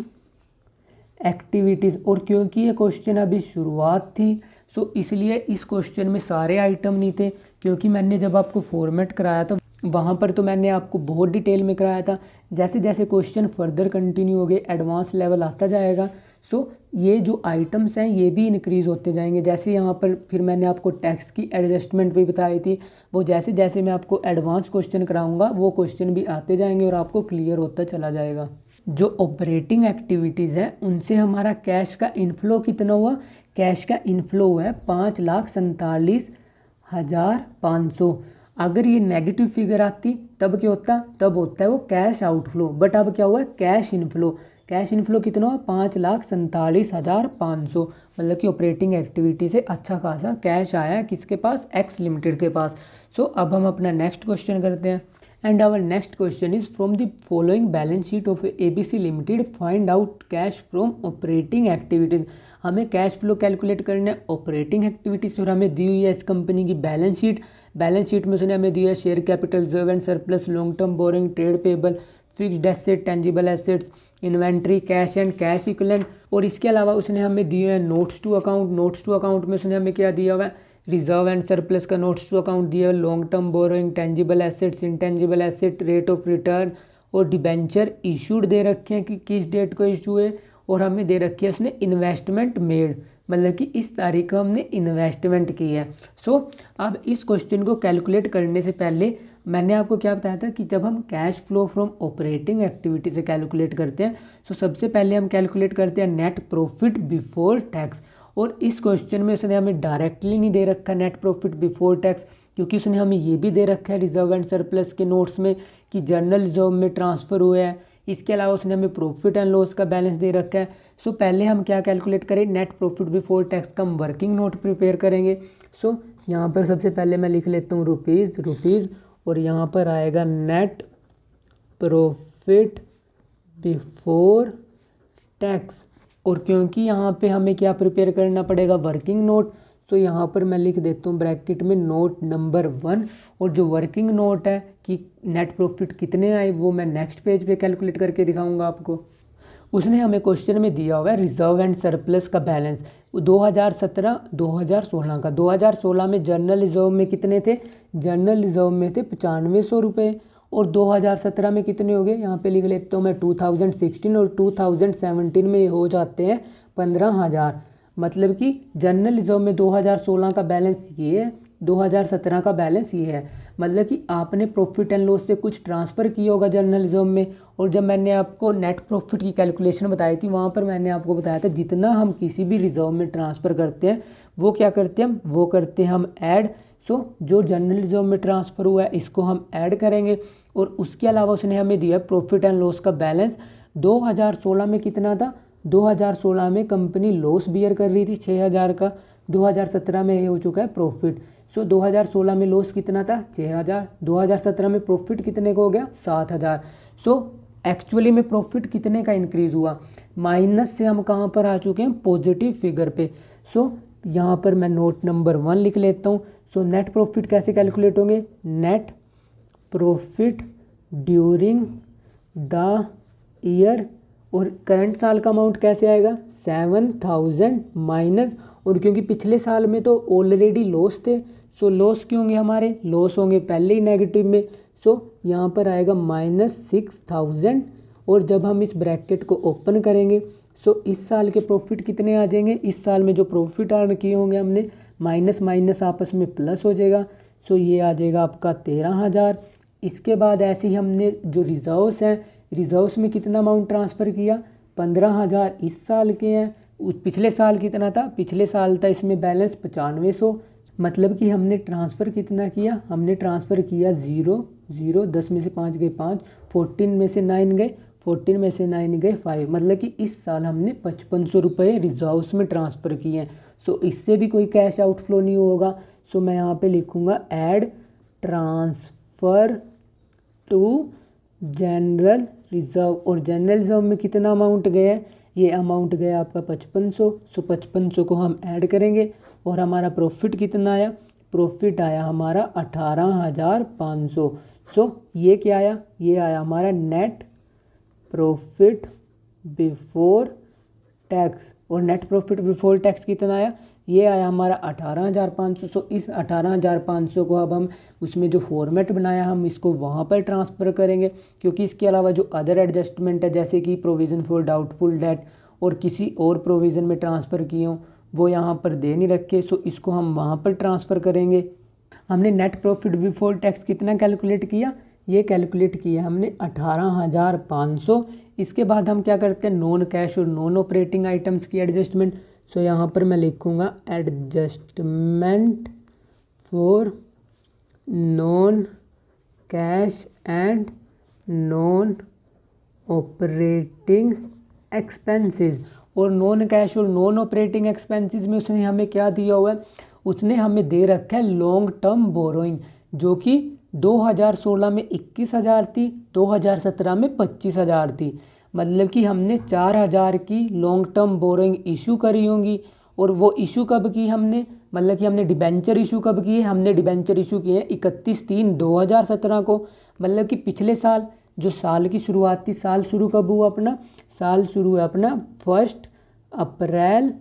Speaker 1: activities. और क्योंकि ये क्वेश्चन अभी शुरुआत थी, सो इसलिए इस क्वेश्चन में सारे आइटम नहीं थे, क्योंकि मैंने जब आपको फॉर्मेट कराया था वहाँ पर तो मैंने आपको बहुत डिटेल में कराया था। जैसे जैसे क्वेश्चन फर्दर कंटिन्यू हो गए, एडवांस लेवल आता जाएगा। सो ये जो आइटम्स हैं ये भी इंक्रीज़ होते जाएंगे। जैसे यहाँ पर फिर मैंने आपको टैक्स की एडजस्टमेंट भी बताई थी, वो जैसे जैसे मैं आपको एडवांस क्वेश्चन कराऊंगा वो क्वेश्चन भी आते जाएंगे और आपको क्लियर होता चला जाएगा। जो ऑपरेटिंग एक्टिविटीज़ हैं उनसे हमारा कैश का इनफ्लो कितना हुआ, कैश का इनफ्लो हुआ है 5,47,500। अगर ये नेगेटिव फिगर आती तब क्या होता, तब होता है वो कैश आउटफ्लो। बट अब क्या हुआ है, कैश इनफ्लो। कैश इनफ्लो कितना हुआ, 5,47,500। मतलब कि ऑपरेटिंग एक्टिविटी से अच्छा खासा कैश आया है किसके पास, एक्स लिमिटेड के पास। सो अब हम अपना नेक्स्ट क्वेश्चन करते हैं। And our next question is from the following balance sheet of ABC limited find out cash from operating activities. हमें कैश फ्लो कैलकुलेट करना है ऑपरेटिंग एक्टिविटीज़ और हमें दी हुई है इस कंपनी की बैलेंस शीट। बैलेंस शीट में उसने हमें दिया है share capital, reserve and surplus, long term borrowing, trade payable, fixed asset, tangible assets, inventory, cash and cash equivalent. और इसके अलावा उसने हमें दिए हैं notes to account. Notes to account में उसने हमें क्या दिया हुआ है, रिजर्व एंड सरप्लस का नोट्स टू अकाउंट दिया है, long term borrowing, tangible assets, intangible asset, rate of return और डिबेंचर इशूड दे रखे हैं कि किस डेट को इशू है। और हमें दे रखी है उसने इन्वेस्टमेंट मेड, मतलब कि इस तारीख को हमने इन्वेस्टमेंट की है। सो अब इस क्वेश्चन को कैलकुलेट करने से पहले मैंने आपको क्या बताया था कि जब हम cash flow from operating activity से कैलकुलेट करते हैं, सो सबसे पहले हम कैलकुलेट करते हैं नेट प्रॉफिट बिफोर टैक्स। और इस क्वेश्चन में उसने हमें डायरेक्टली नहीं दे रखा नेट प्रॉफिट बिफोर टैक्स, क्योंकि उसने हमें ये भी दे रखा है रिजर्व एंड सरप्लस के नोट्स में कि जनरल रिजर्व में ट्रांसफ़र हुआ है। इसके अलावा उसने हमें प्रॉफिट एंड लॉस का बैलेंस दे रखा है। सो पहले हम क्या कैलकुलेट करें, नेट प्रॉफिट बिफोर टैक्स का हम वर्किंग नोट प्रिपेयर करेंगे। सो यहाँ पर सबसे पहले मैं लिख लेता हूँ रुपीज़ और यहाँ पर आएगा नेट प्रॉफिट बिफोर टैक्स। और क्योंकि यहाँ पे हमें क्या प्रिपेयर करना पड़ेगा, वर्किंग नोट, तो यहाँ पर मैं लिख देता हूँ ब्रैकेट में नोट नंबर 1। और जो वर्किंग नोट है कि नेट प्रॉफिट कितने आए वो मैं नेक्स्ट पेज पे कैलकुलेट करके दिखाऊंगा आपको। उसने हमें क्वेश्चन में दिया हुआ है रिजर्व एंड सरप्लस का बैलेंस 2017-2016 का। 2016 में जनरल रिजर्व में कितने थे, जनरल रिजर्व में थे 9500 रुपये। और 2017 में कितने हो गए, यहाँ पे लिख लेता हूँ मैं 2016 और 2017 में हो जाते हैं 15,000। मतलब कि जनरल रिजर्व में 2016 का बैलेंस ये है, 2017 का बैलेंस ये है। मतलब कि आपने प्रॉफिट एंड लॉस से कुछ ट्रांसफ़र किया होगा जनरल रिजर्व में। और जब मैंने आपको नेट प्रॉफिट की कैलकुलेशन बताई थी वहाँ पर मैंने आपको बताया था जितना हम किसी भी रिजर्व में ट्रांसफ़र करते हैं वो क्या करते हैं, वो करते हैं हम ऐड। सो जो जनरल रिजर्व में ट्रांसफ़र हुआ है इसको हम ऐड करेंगे। और उसके अलावा उसने हमें दिया प्रॉफिट एंड लॉस का बैलेंस। 2016 में कितना था, 2016 में कंपनी लॉस बियर कर रही थी 6,000 का, 2017 में ये हो चुका है प्रॉफिट। सो 2016 में लॉस कितना था 6,000, 2017 में प्रॉफिट कितने का हो गया 7,000। सो एक्चुअली में प्रॉफिट कितने का इंक्रीज़ हुआ, माइनस से हम कहाँ पर आ चुके हैं, पॉजिटिव फिगर पे। सो यहाँ पर मैं नोट नंबर 1 लिख लेता हूँ। सो नेट प्रॉफिट कैसे कैलकुलेट होंगे, net profit during the year, और करंट साल का अमाउंट कैसे आएगा 7000 माइनस, और क्योंकि पिछले साल में तो ऑलरेडी लॉस थे, सो लॉस क्यों होंगे, हमारे लॉस होंगे पहले ही नेगेटिव में। सो यहाँ पर आएगा -6000, और जब हम इस ब्रैकेट को ओपन करेंगे सो इस साल के प्रॉफिट कितने आ जाएंगे, इस साल में जो प्रॉफिट अर्न किए होंगे हमने, माइनस माइनस आपस में प्लस हो जाएगा। सो ये आ जाएगा आपका 13000। इसके बाद ऐसे ही हमने जो रिजर्व्स हैं, रिजर्व्स में कितना अमाउंट ट्रांसफ़र किया, 15000 इस साल के हैं। उस पिछले साल कितना था, पिछले साल था इसमें बैलेंस 9500, मतलब कि हमने ट्रांसफ़र कितना किया, हमने ट्रांसफ़र किया 0 0, 10 में से 5 गए 5, 14 में से 9 गए, 14 में से 9 गए 5, मतलब कि इस साल हमने 5500 रुपये रिजर्व्स में ट्रांसफ़र किए हैं। सो इससे भी कोई कैश आउटफ्लो नहीं होगा। सो मैं यहाँ पे लिखूँगा add transfer to general reserve, और जनरल रिज़र्व में कितना अमाउंट गया है, ये अमाउंट गया आपका 5500। सो 5500 को हम ऐड करेंगे और हमारा प्रॉफिट कितना आया, प्रॉफिट आया हमारा 18500। सो ये क्या आया, ये आया हमारा नेट प्रॉफिट बिफोर टैक्स, और नेट प्रॉफिट बिफोर टैक्स कितना आया, ये आया हमारा 18500। सो इस 18500 को अब हम उसमें जो फॉर्मेट बनाया हम इसको वहाँ पर ट्रांसफ़र करेंगे, क्योंकि इसके अलावा जो अदर एडजस्टमेंट है जैसे कि प्रोविज़न फॉर डाउटफुल डेट और किसी और प्रोविज़न में ट्रांसफ़र किए हों वो यहाँ पर दे नहीं रखे। सो इसको हम वहाँ पर ट्रांसफ़र करेंगे। हमने नेट प्रॉफिट बिफोर टैक्स कितना कैलकुलेट किया, ये कैलकुलेट किया हमने 18500। इसके बाद हम क्या करते हैं, नॉन कैश और नॉन ऑपरेटिंग आइटम्स की एडजस्टमेंट। सो यहाँ पर मैं लिखूँगा adjustment for non cash and non operating expenses. और नॉन कैश और नॉन ऑपरेटिंग एक्सपेंसेस में उसने हमें क्या दिया हुआ है, उसने हमें दे रखा है लॉन्ग टर्म बोरोइंग, जो कि 2016 में 21000 थी, 2017 में 25000 थी, मतलब कि हमने 4000 की लॉन्ग टर्म बोरोइंग इशू करी होंगी। और वो इशू कब की हमने, मतलब कि हमने डिबेंचर इशू कब किए, हमने डिबेंचर इशू किए हैं 31/3/2017 को, मतलब कि पिछले साल जो साल की शुरुआत थी, साल शुरू कब हुआ अपना, साल शुरू हुआ अपना 1 अप्रैल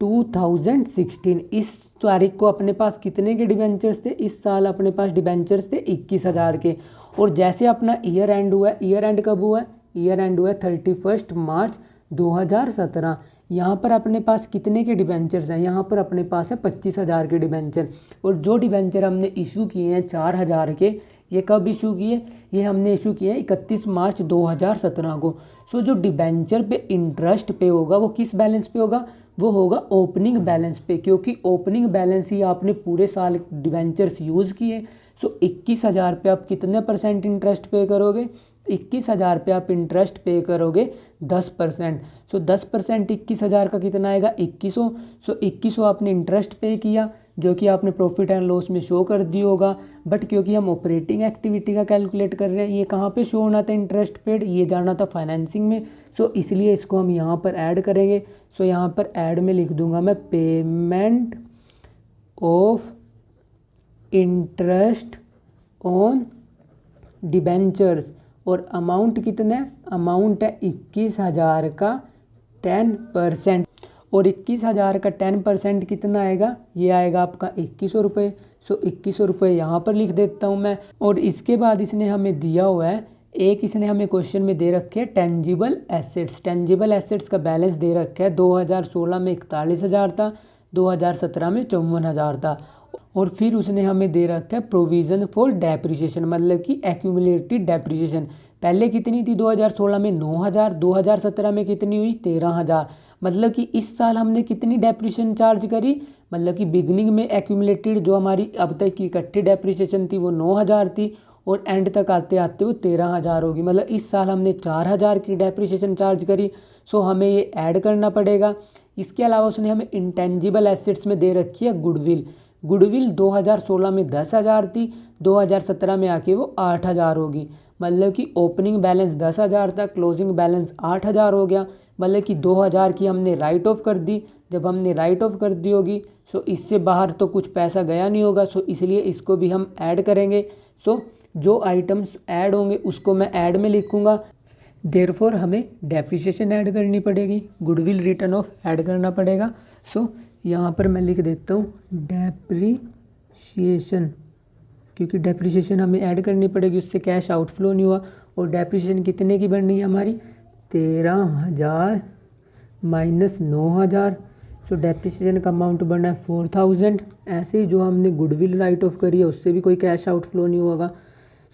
Speaker 1: 2016। इस तारीख को अपने पास कितने के डिबेंचर्स थे, इस साल अपने पास डिबेंचर्स थे 21000 के। और जैसे अपना ईयर एंड हुआ है, ईयर एंड कब हुआ है, ईयर एंड हुआ है 31 मार्च 2017। यहाँ पर अपने पास कितने के डिबेंचर्स हैं, यहाँ पर अपने पास है 25000 के डिबेंचर। और जो डिबेंचर हमने इशू किए हैं 4000 के, ये कब इशू किए, ये हमने इशू किए हैं 31 मार्च 2017 को। सो जो डिबेंचर पे इंटरेस्ट पे होगा वो किस बैलेंस पे होगा, वो होगा ओपनिंग बैलेंस पे, क्योंकि ओपनिंग बैलेंस ही आपने पूरे साल डिबेंचर्स यूज़ किए। सो 21000 पे आप कितने % इंटरेस्ट पे करोगे, 21000 पे आप इंटरेस्ट पे करोगे 10%। सो 10% 21000 का कितना आएगा 2100। सो 2100 आपने इंटरेस्ट पे किया, जो कि आपने प्रॉफिट एंड लॉस में शो कर दिया होगा। बट क्योंकि हम ऑपरेटिंग एक्टिविटी का कैलकुलेट कर रहे हैं, ये कहाँ पे शो होना था इंटरेस्ट पेड, ये जाना था फाइनेंसिंग में। सो इसलिए इसको हम यहाँ पर ऐड करेंगे। सो यहाँ पर ऐड में लिख दूंगा मैं payment of interest on debentures, और अमाउंट कितना है, अमाउंट है 21000 का 10%, और 21000 का 10% कितना आएगा, ये आएगा आपका 2100 रुपये। सो 2100 रुपये यहाँ पर लिख देता हूँ मैं। और इसके बाद इसने हमें दिया हुआ है, एक इसने हमें क्वेश्चन में दे रखे है टेंजिबल एसेट्स। टेंजिबल एसेट्स का बैलेंस दे रखा है 2016 में 41000 था, 2017 में 54000 था। और फिर उसने हमें दे रखा है प्रोविज़न फॉर डेप्रिसिएशन, मतलब कि एक्यूमुलेटेड डेप्रिसिएशन। पहले कितनी थी 2016 में 9000, 2017 में कितनी हुई 13000, मतलब कि इस साल हमने कितनी डेप्रिसिएशन चार्ज करी, मतलब कि बिगनिंग में एक्यूमुलेटेड जो हमारी अब तक की इकट्ठी डेप्रिसिएशन थी वो 9000 थी, और एंड तक आते आते वो 13000 होगी, मतलब इस साल हमने 4000 की डेप्रिसिएशन चार्ज करी। सो हमें ये ऐड करना पड़ेगा। इसके अलावा उसने हमें इंटेंजिबल एसेट्स में दे रखी है गुडविल। गुडविल 2016 में 10000 थी, 2017 में आके वो 8000 होगी, मतलब कि ओपनिंग बैलेंस 10,000 था, क्लोजिंग बैलेंस 8,000 हो गया, मतलब कि 2,000 की हमने राइट ऑफ कर दी। जब हमने राइट ऑफ कर दी होगी सो इससे बाहर तो कुछ पैसा गया नहीं होगा, सो इसलिए इसको भी हम ऐड करेंगे। सो जो आइटम्स ऐड होंगे उसको मैं ऐड में लिखूँगा। देयरफॉर हमें डेप्रिसिएशन ऐड करनी पड़ेगी, गुडविल रिटर्न ऑफ ऐड करना पड़ेगा। सो यहाँ पर मैं लिख देता हूँ डेप्रिसिएशन, क्योंकि डेप्रिसिएशन हमें ऐड करनी पड़ेगी, उससे कैश आउटफ्लो नहीं हुआ। और डेप्रिसिएशन कितने की बन रही है हमारी, 13,000 माइनस 9,000। सो डेप्रिसिएशन का अमाउंट बना है 4,000। ऐसे ही जो हमने गुडविल राइट ऑफ करी है उससे भी कोई कैश आउटफ्लो नहीं होगा।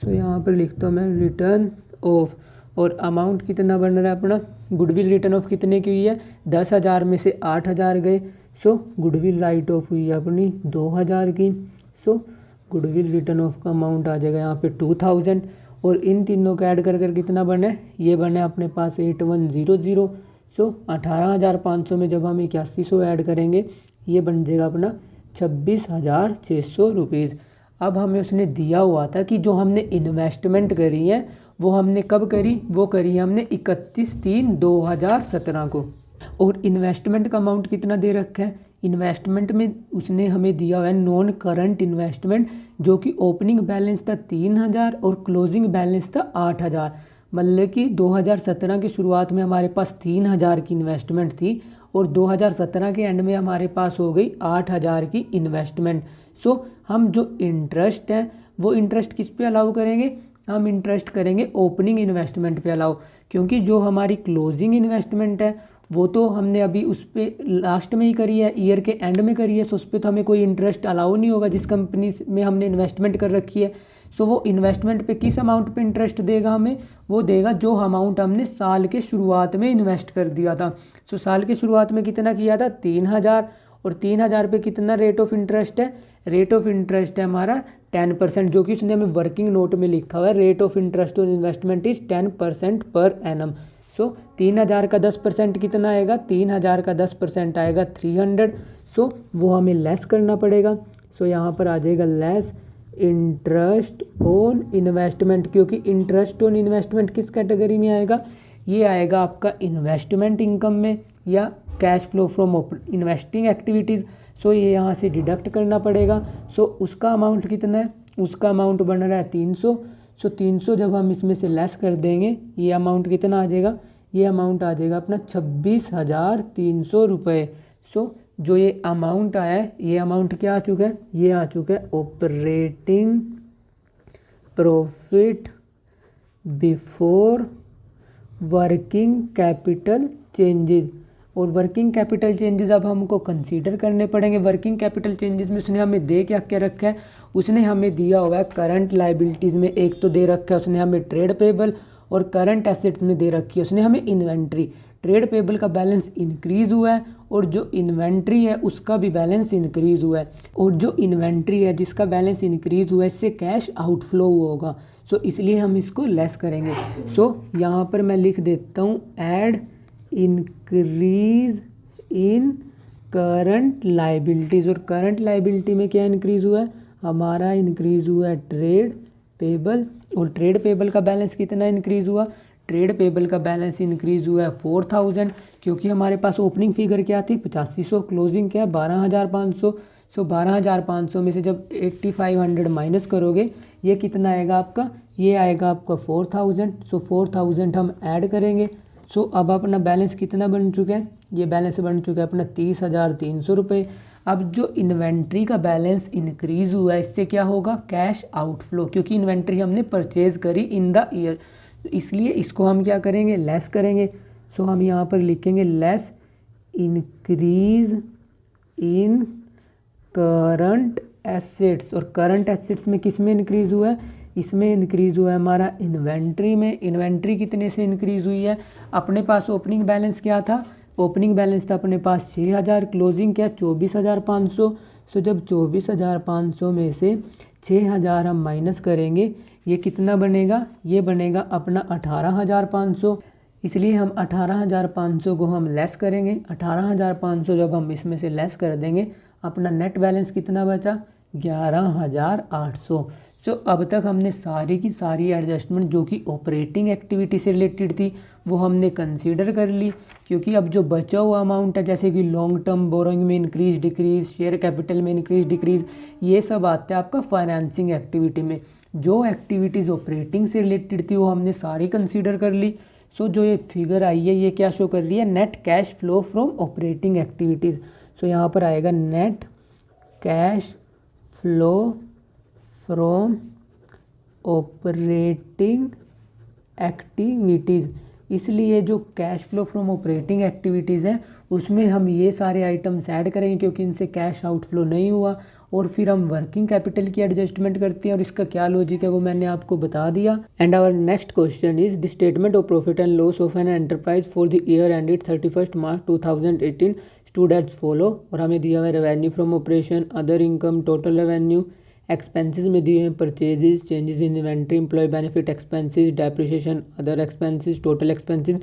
Speaker 1: सो यहाँ पर लिखता हूँ मैं रिटर्न ऑफ, और अमाउंट कितना बन रहा है अपना, गुडविल रिटर्न ऑफ कितने की हुई है, 10,000 में से 8,000 गए। सो गुडविल राइट ऑफ हुई है अपनी 2,000 की। सो गुडविल रिटर्न ऑफ का अमाउंट आ जाएगा यहाँ पे 2,000। और इन तीनों को ऐड कर कर कितना बने, ये बने अपने पास 8100। सो 18,500 में जब हम 8100 ऐड करेंगे ये बन जाएगा अपना 26,600 रुपीज़। अब हमें उसने दिया हुआ था कि जो हमने इन्वेस्टमेंट करी है वो हमने कब करी, वो करी है हमने 31/3/2017 को। और इन्वेस्टमेंट का अमाउंट कितना दे रखा है, इन्वेस्टमेंट में उसने हमें दिया हुआ है नॉन करंट इन्वेस्टमेंट, जो कि ओपनिंग बैलेंस था 3,000 और क्लोजिंग बैलेंस था 8,000। मतलब कि 2017 की शुरुआत में हमारे पास 3,000 की इन्वेस्टमेंट थी और 2017 के एंड में हमारे पास हो गई 8,000 की इन्वेस्टमेंट। सो हम जो इंटरेस्ट है वो इंटरेस्ट किस पे अलाउ करेंगे, हम इंटरेस्ट करेंगे ओपनिंग इन्वेस्टमेंट पे अलाउ, क्योंकि जो हमारी क्लोजिंग इन्वेस्टमेंट है वो तो हमने अभी उस पर लास्ट में ही करी है, ईयर के एंड में करी है। सो उस पर तो हमें कोई इंटरेस्ट अलाउ नहीं होगा जिस कंपनी में हमने इन्वेस्टमेंट कर रखी है। सो वो इन्वेस्टमेंट पे किस अमाउंट पे इंटरेस्ट देगा हमें, वो देगा जो अमाउंट हमने साल के शुरुआत में इन्वेस्ट कर दिया था। सो साल के शुरुआत में कितना किया था, 3,000, और 3,000 पे कितना रेट ऑफ इंटरेस्ट है, रेट ऑफ इंटरेस्ट है हमारा 10%, जो कि उसने हमें वर्किंग नोट में लिखा हुआ है, rate of interest on investment is 10% per annum. सो 3,000 का 10% कितना आएगा, 3,000 का 10% आएगा 300। सो वो हमें लेस करना पड़ेगा। सो यहाँ पर आ जाएगा लेस इंटरेस्ट ऑन इन्वेस्टमेंट, क्योंकि इंटरेस्ट ऑन इन्वेस्टमेंट किस कैटेगरी में आएगा, ये आएगा आपका इन्वेस्टमेंट इनकम में या cash flow from investing activities. So ये यहाँ से डिडक्ट करना पड़ेगा। सो उसका अमाउंट कितना है, उसका अमाउंट बन रहा है 300। सो 300 जब हम इसमें से लेस कर देंगे ये अमाउंट कितना आ जाएगा, ये अमाउंट आ जाएगा अपना 26,300 रुपये। सो जो ये अमाउंट आया है ये अमाउंट क्या आ चुका है, ये आ चुका है operating profit before working capital changes. और वर्किंग कैपिटल चेंजेस अब हमको कंसीडर करने पड़ेंगे। वर्किंग कैपिटल चेंजेस में उसने हमें दे क्या क्या रखा है, उसने हमें दिया हुआ है करंट लाइबिलिटीज़ में एक तो दे रखा है उसने हमें ट्रेड पेबल, और करंट एसेट्स में दे रखी है उसने हमें इन्वेंट्री। ट्रेड पेबल का बैलेंस इंक्रीज़ हुआ है और जो इन्वेंट्री है उसका भी बैलेंस इंक्रीज़ हुआ है। और जो इन्वेंट्री है जिसका बैलेंस इंक्रीज़ हुआ है इससे कैश आउटफ्लो होगा। सो इसलिए हम इसको लेस करेंगे। सो यहाँ पर मैं लिख देता हूँ add increase in current liabilities. और करंट लाइबिलिटी में क्या इंक्रीज़ हुआ है, हमारा इंक्रीज़ हुआ है ट्रेड पेबल। और ट्रेड पेबल का बैलेंस कितना इंक्रीज़ हुआ, ट्रेड पेबल का बैलेंस इंक्रीज़ हुआ है 4,000, क्योंकि हमारे पास ओपनिंग फिगर क्या थी 8500, क्लोजिंग क्या है 12,500। सो 12,500 में से जब 8,500 माइनस करोगे ये कितना आएगा आपका, ये आएगा आपका 4,000। सो 4,000 हम ऐड करेंगे। सो अब अपना बैलेंस कितना बन चुका है, ये बैलेंस बन चुका है अपना 30,300 रुपये। अब जो इन्वेंट्री का बैलेंस इंक्रीज़ हुआ है इससे क्या होगा, कैश आउटफ्लो, क्योंकि इन्वेंट्री हमने परचेज करी इन द ईयर, इसलिए इसको हम क्या करेंगे, लेस करेंगे। सो हम यहाँ पर लिखेंगे less increase in current assets. और करंट एसेट्स में किस में इंक्रीज़ हुआ है, इसमें इंक्रीज़ हुआ है हमारा इन्वेंट्री में। इन्वेंट्री कितने से इंक्रीज़ हुई है, अपने पास ओपनिंग बैलेंस क्या था, ओपनिंग बैलेंस था अपने पास 6,000, क्लोजिंग क्या 24,500। सो जब 24,500 में से 6,000 हम माइनस करेंगे ये कितना बनेगा, ये बनेगा अपना 18,500। इसलिए हम 18,500 को हम लेस करेंगे। 18,500 जब हम इसमें से लेस कर देंगे अपना नेट बैलेंस कितना बचा, 11,800। सो अब तक हमने सारी की सारी एडजस्टमेंट जो कि ऑपरेटिंग एक्टिविटी से रिलेटेड थी वो हमने कंसीडर कर ली, क्योंकि अब जो बचा हुआ अमाउंट है जैसे कि लॉन्ग टर्म बोरोइंग में इंक्रीज डिक्रीज, शेयर कैपिटल में इंक्रीज डिक्रीज, ये सब आता है आपका फाइनेंसिंग एक्टिविटी में। जो एक्टिविटीज़ ऑपरेटिंग से रिलेटेड थी वो हमने सारी कंसीडर कर ली। सो जो ये फिगर आई है ये क्या शो कर रही है, net cash flow from operating activities. So यहाँ पर आएगा net cash flow from operating activities. इसलिए जो cash flow from operating activities हैं उसमें हम ये सारे आइटम्स ऐड करेंगे क्योंकि इनसे कैश आउटफ्लो नहीं हुआ, और फिर हम वर्किंग कैपिटल की एडजस्टमेंट करते हैं और इसका क्या लॉजिक है वो मैंने आपको बता दिया। And our next question is the statement of profit and loss of an enterprise for the year ended 31 March 2018 stood as follow. और हमें दिया हुआ है revenue from operation, other income, total revenue, expenses में दिए हैं purchases, changes in inventory, employ benefit expenses, depreciation, other expenses, total expenses,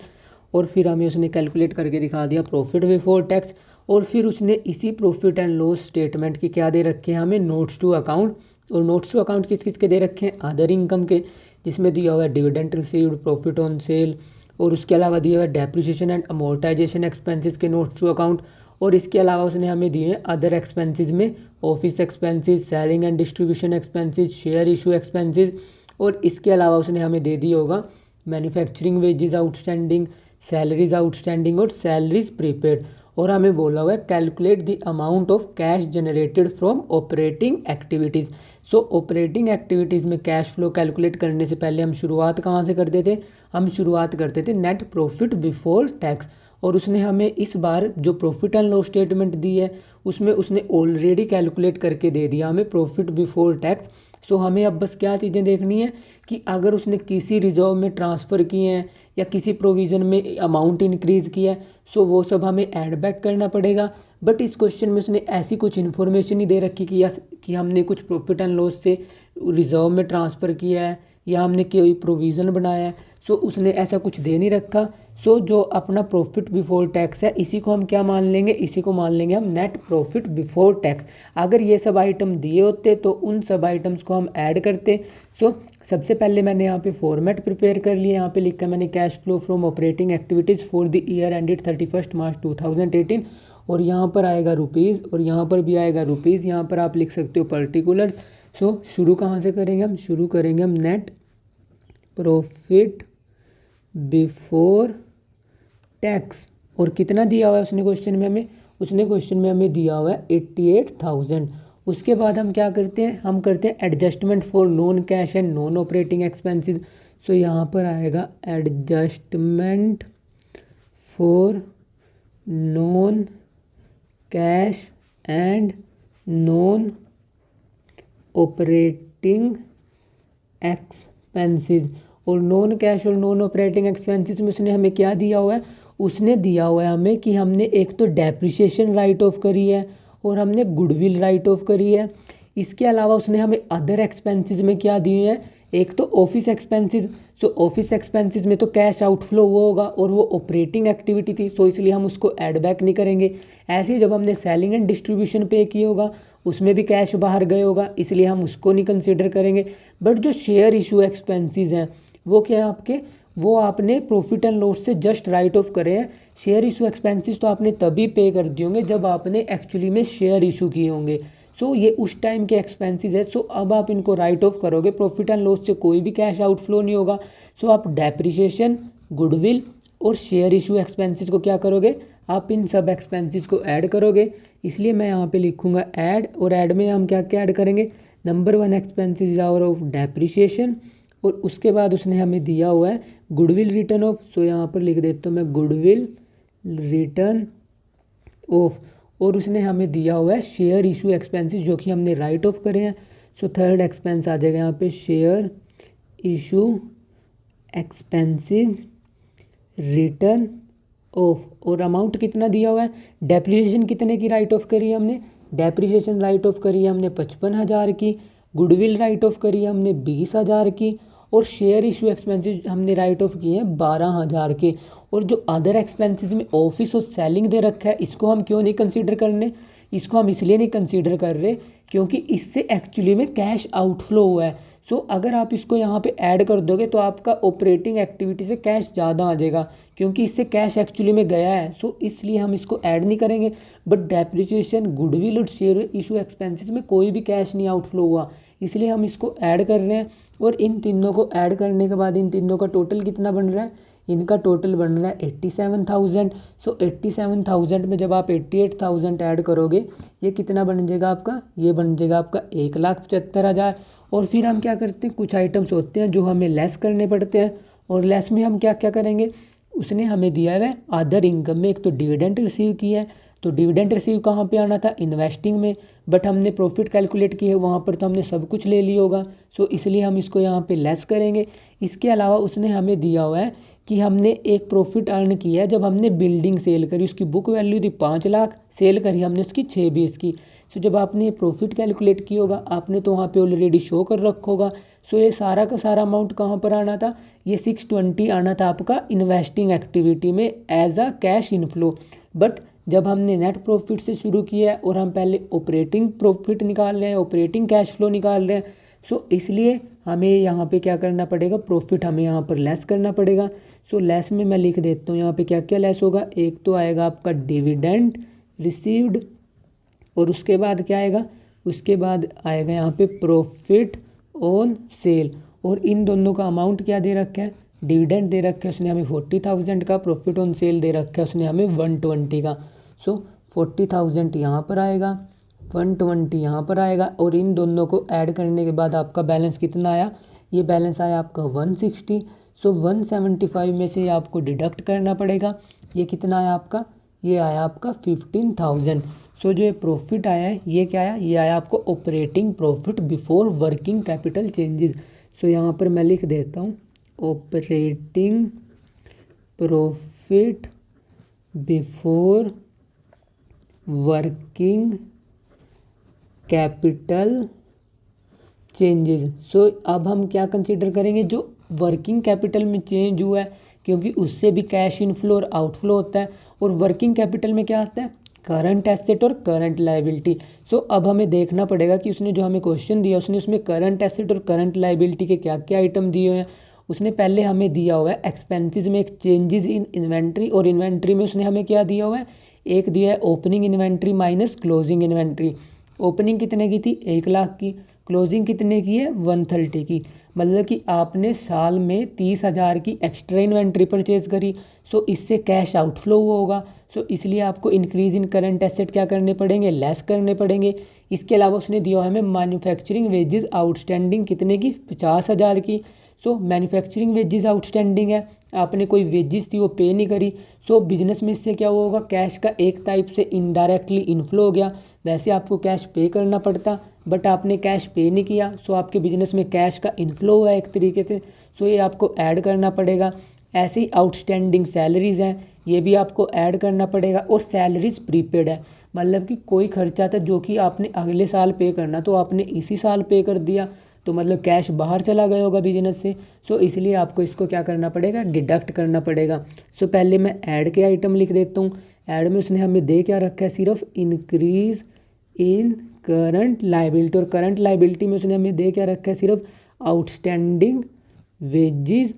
Speaker 1: और फिर हमें उसने कैलकुलेट करके दिखा दिया प्रॉफिट बिफोर टैक्स। और फिर उसने इसी प्रॉफिट एंड लॉस स्टेटमेंट के क्या दे रखे हैं हमें, नोट्स टू अकाउंट। और नोट्स टू अकाउंट किस किस के दे रखे हैं, अदर इनकम के, जिसमें दिया हुआ है dividend received, profit on sale, और उसके अलावा दिया हुआ है डेप्रिसिएशन एंड अमोर्टाइजेशन एक्सपेंसेस के नोट्स टू अकाउंट। और इसके अलावा उसने हमें दिए हैं अदर एक्सपेंसेस में office expenses, selling and distribution expenses, share issue expenses, और इसके अलावा उसने हमें दे दिया होगा manufacturing wages outstanding, salaries outstanding और सैलरीज प्रीपेड। और हमें बोला हुआ है calculate the amount of cash generated from operating activities. So operating activities में कैश फ्लो कैलकुलेट करने से पहले हम शुरुआत कहाँ से करते थे, हम शुरुआत करते थे नेट प्रॉफिट बिफोर टैक्स। और उसने हमें इस बार जो प्रॉफिट एंड लॉस स्टेटमेंट दी है उसमें उसने ऑलरेडी कैलकुलेट करके दे दिया हमें प्रॉफिट बिफोर टैक्स। सो हमें अब बस क्या चीज़ें देखनी है कि अगर उसने किसी रिजर्व में ट्रांसफ़र किए हैं या किसी प्रोविज़न में अमाउंट इंक्रीज़ किया है, सो वो सब हमें ऐड बैक करना पड़ेगा। बट इस क्वेश्चन में उसने ऐसी कुछ इन्फॉर्मेशन ही दे रखी कि हमने कुछ प्रॉफिट एंड लॉस से रिजर्व में ट्रांसफ़र किया है या हमने कोई प्रोविज़न बनाया है। सो उसने ऐसा कुछ दे नहीं रखा। सो जो अपना प्रॉफिट बिफोर टैक्स है इसी को हम क्या मान लेंगे, इसी को मान लेंगे हम नेट प्रॉफिट बिफोर टैक्स। अगर ये सब आइटम दिए होते तो उन सब आइटम्स को हम ऐड करते। सो सबसे पहले मैंने यहाँ पे फॉर्मेट प्रिपेयर कर लिया, यहाँ पे लिखा मैंने cash flow from operating activities for the year ended 31 March 2018, और यहाँ पर आएगा रुपीज़ और यहाँ पर भी आएगा रुपीज़, यहाँ पर आप लिख सकते हो पर्टिकुलर्स। सो शुरू कहाँ से करेंगे, हम शुरू करेंगे हम नेट प्रॉफिट बिफोर टैक्स। और कितना दिया हुआ है उसने क्वेश्चन में हमें, उसने क्वेश्चन में हमें दिया हुआ है 88,000। उसके बाद हम क्या करते हैं, हम करते हैं adjustment for non cash and non operating expenses. So यहाँ पर आएगा adjustment for non cash and non operating expenses. और नॉन कैश और नॉन ऑपरेटिंग एक्सपेंसेस में उसने हमें क्या दिया हुआ है, उसने दिया हुआ है हमें कि हमने एक तो डेप्रिसिएशन राइट ऑफ करी है और हमने गुडविल राइट ऑफ करी है। इसके अलावा उसने हमें अदर एक्सपेंसेस में क्या दिए हैं, एक तो ऑफिस एक्सपेंसेस। सो ऑफिस एक्सपेंसेस में तो कैश आउटफ्लो हुआ होगा और वो ऑपरेटिंग एक्टिविटी थी, सो इसलिए हम उसको ऐड बैक नहीं करेंगे। ऐसे ही जब हमने सेलिंग एंड डिस्ट्रीब्यूशन पे किया होगा उसमें भी कैश बाहर गए होगा, इसलिए हम उसको नहीं कंसिडर करेंगे। बट जो शेयर इशू एक्सपेंसेस हैं वो क्या है आपके, वो आपने प्रॉफिट एंड लॉस से जस्ट राइट ऑफ करे हैं। शेयर इशू एक्सपेंसेस तो आपने तभी पे कर दिए होंगे जब आपने एक्चुअली में शेयर इशू किए होंगे। सो ये उस टाइम के एक्सपेंसेस है। सो अब आप इनको राइट ऑफ करोगे, प्रॉफिट एंड लॉस से कोई भी कैश आउटफ्लो नहीं होगा। सो आप डेप्रिसिएशन, गुडविल और शेयर इशू एक्सपेंसेस को क्या करोगे, आप इन सब एक्सपेंसेस को ऐड करोगे। इसलिए मैं यहाँ पे लिखूँगा ऐड, और ऐड में हम क्या क्या ऐड करेंगे, number 1 expenses is hour of depreciation, और उसके बाद उसने हमें दिया हुआ है गुडविल रिटर्न ऑफ। सो यहाँ पर लिख देता हूँ मैं गुडविल रिटर्न ऑफ, और उसने हमें दिया हुआ है शेयर इशू एक्सपेंसेस जो कि हमने राइट ऑफ करे हैं। सो थर्ड एक्सपेंस आ जाएगा यहाँ पे share issue expenses return of, और अमाउंट कितना दिया हुआ है, डेप्रिसिएशन कितने की राइट ऑफ करी है हमने, डेप्रिसिएशन राइट ऑफ करी है हमने 55,000 की, गुडविल राइट ऑफ करी है हमने 20,000 की, और शेयर इशू एक्सपेंसेस हमने राइट ऑफ किए हैं 12,000 के। और जो अदर एक्सपेंसेस में ऑफिस और सेलिंग दे रखा है इसको हम क्यों नहीं कंसीडर करने, इसको हम इसलिए नहीं कंसीडर कर रहे क्योंकि इससे एक्चुअली में कैश आउटफ्लो हुआ है। सो अगर आप इसको यहाँ पे ऐड कर दोगे तो आपका ऑपरेटिंग एक्टिविटी से कैश ज़्यादा आ जाएगा, क्योंकि इससे कैश एक्चुअली में गया है। सो इसलिए हम इसको ऐड नहीं करेंगे। बट डेप्रिसिएशन, गुडविल और शेयर इशू एक्सपेंसेस में कोई भी कैश नहीं आउटफ्लो हुआ, इसलिए हम इसको ऐड कर रहे हैं। और इन तीनों को ऐड करने के बाद इन तीनों का टोटल कितना बन रहा है, इनका टोटल बन रहा है 87,000। सो 87,000 में जब आप 88,000 ऐड करोगे, ये कितना बन जाएगा आपका, ये बन जाएगा आपका 1,75,000। और फिर हम क्या करते हैं, कुछ आइटम्स होते हैं जो हमें लेस करने पड़ते हैं, और लेस में हम क्या क्या करेंगे, उसने हमें दिया है अदर इनकम में एक तो डिविडेंड रिसीव किया है, तो डिविडेंड रिसीव कहाँ पे आना था, इन्वेस्टिंग में। बट हमने प्रॉफिट कैलकुलेट की है वहाँ पर, तो हमने सब कुछ ले लिया होगा, सो इसलिए हम इसको यहाँ पे लेस करेंगे। इसके अलावा उसने हमें दिया हुआ है कि हमने एक प्रॉफिट अर्न किया है जब हमने बिल्डिंग सेल करी, उसकी बुक वैल्यू थी 5 लाख, सेल करी हमने उसकी 6 की। सो जब आपने प्रॉफिट कैलकुलेट किया होगा आपने तो वहाँ पे ऑलरेडी शो कर रखा होगा। सो ये सारा का सारा अमाउंट कहाँ पर आना था, ये 620 आना था आपका इन्वेस्टिंग एक्टिविटी में as a cash inflow. But जब हमने नेट प्रॉफिट से शुरू किया है और हम पहले ऑपरेटिंग प्रॉफिट निकाल रहे हैं, ऑपरेटिंग कैश फ्लो निकाल रहे हैं, सो इसलिए हमें यहाँ पे क्या करना पड़ेगा, प्रॉफिट हमें यहाँ पर लेस करना पड़ेगा। सो लेस में मैं लिख देता हूँ यहाँ पे क्या क्या लेस होगा। एक तो आएगा आपका डिविडेंड रिसीव्ड, और उसके बाद क्या आएगा, उसके बाद आएगा यहाँ पे प्रॉफिट ऑन सेल। और इन दोनों का अमाउंट क्या दे रखा है, डिविडेंड दे रखा है उसने हमें 40,000 का, प्रॉफिट ऑन सेल दे रखा है उसने हमें 120 का। सो 40,000 यहाँ पर आएगा, 120 यहाँ पर आएगा, और इन दोनों को ऐड करने के बाद आपका बैलेंस कितना आया, ये बैलेंस आया आपका 160। सो 175 में से आपको डिडक्ट करना पड़ेगा, ये कितना आया आपका, ये आया आपका 15,000। सो जो ये प्रॉफिट आया है ये क्या आया, ये आया आपको operating profit before working capital changes. So यहाँ पर मैं लिख देता हूँ operating profit before working capital changes. So अब हम क्या कंसीडर करेंगे, जो वर्किंग कैपिटल में चेंज हुआ है, क्योंकि उससे भी कैश इनफ्लो और आउटफ्लो होता है। और वर्किंग कैपिटल में क्या आता है, करंट एसेट और करंट लायबिलिटी। सो अब हमें देखना पड़ेगा कि उसने जो हमें क्वेश्चन दिया उसने उसमें करंट एसेट और करंट लायबिलिटी के क्या क्या आइटम दिए हुए हैं। उसने पहले हमें दिया हुआ है एक्सपेंसेस में एक चेंजेस इन इन्वेंट्री, और इन्वेंट्री में उसने हमें क्या दिया हुआ है, एक दिया है opening inventory minus closing inventory. Opening कितने की थी, 1 लाख की, क्लोजिंग कितने की है, 130 की। मतलब कि आपने साल में 30,000 की एक्स्ट्रा इन्वेंट्री परचेज करी, सो इससे कैश आउटफ्लो हुआ होगा। सो इसलिए आपको इंक्रीज इन करंट एसेट क्या करने पड़ेंगे, लेस करने पड़ेंगे। इसके अलावा उसने दिया हमें मैन्युफैक्चरिंग वेजेस आउटस्टैंडिंग कितने की, 50,000 की। सो मैन्युफैक्चरिंग वेजेस आउटस्टैंडिंग है, आपने कोई वेजेस थी वो पे नहीं करी। सो बिजनेस में इससे क्या होगा, कैश का एक टाइप से इनडायरेक्टली इनफ्लो हो गया। वैसे आपको कैश पे करना पड़ता, बट आपने कैश पे नहीं किया, सो आपके बिजनेस में कैश का इनफ्लो हुआ है एक तरीके से। सो ये आपको ऐड करना पड़ेगा। ऐसे ही आउटस्टैंडिंग सैलरीज़ हैं, ये भी आपको ऐड करना पड़ेगा। और सैलरीज प्रीपेड है, मतलब कि कोई खर्चा था जो कि आपने अगले साल पे करना, तो आपने इसी साल पे कर दिया, तो मतलब कैश बाहर चला गया होगा बिजनेस से। सो इसलिए आपको इसको क्या करना पड़ेगा, डिडक्ट करना पड़ेगा। सो पहले मैं ऐड के आइटम लिख देता हूँ। ऐड में उसने हमें दे क्या रखा है, सिर्फ इंक्रीज इन करंट लाइबिलिटी, और करंट लाइबिलिटी में उसने हमें दे क्या रखा है, सिर्फ आउटस्टैंडिंग वेजेस,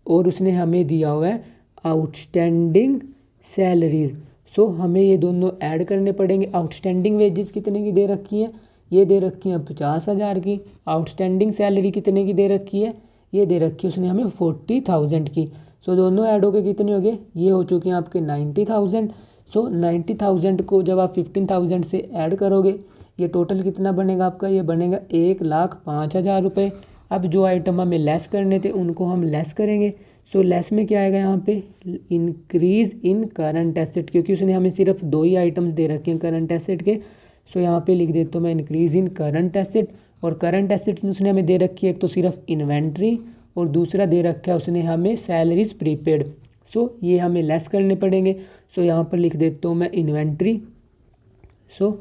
Speaker 1: और उसने हमें दिया हुआ है आउटस्टैंडिंग सैलरीज। सो हमें ये दोनों ऐड करने पड़ेंगे। आउटस्टैंडिंग वेजेस कितने की दे रखी है, ये दे रखी है 50,000 की। आउटस्टैंडिंग सैलरी कितने की दे रखी है, ये दे रखी है उसने हमें 40,000 की। सो दोनों ऐड होके कितने हो गए, ये हो चुके हैं आपके 90,000। सो 90,000 को जब आप 15,000 से ऐड करोगे, ये टोटल कितना बनेगा आपका, ये बनेगा 1,05,000 रुपये। अब जो आइटम हमें लेस करने थे उनको हम लेस करेंगे। सो लेस में क्या आएगा यहाँ पे, इंक्रीज़ इन करंट एसेट, क्योंकि उसने हमें सिर्फ 2 ही आइटम्स दे रखे हैं करंट एसेट के। सो यहाँ पे लिख देता हूँ मैं इंक्रीज़ इन करंट एसेट। और करंट एसेट्स में उसने हमें दे रखी है एक तो सिर्फ इन्वेंट्री, और दूसरा दे रखा है उसने हमें सैलरीज प्रीपेड। सो ये हमें लेस करने पड़ेंगे। सो यहाँ पर लिख देता हूँ मैं इन्वेंट्री। सो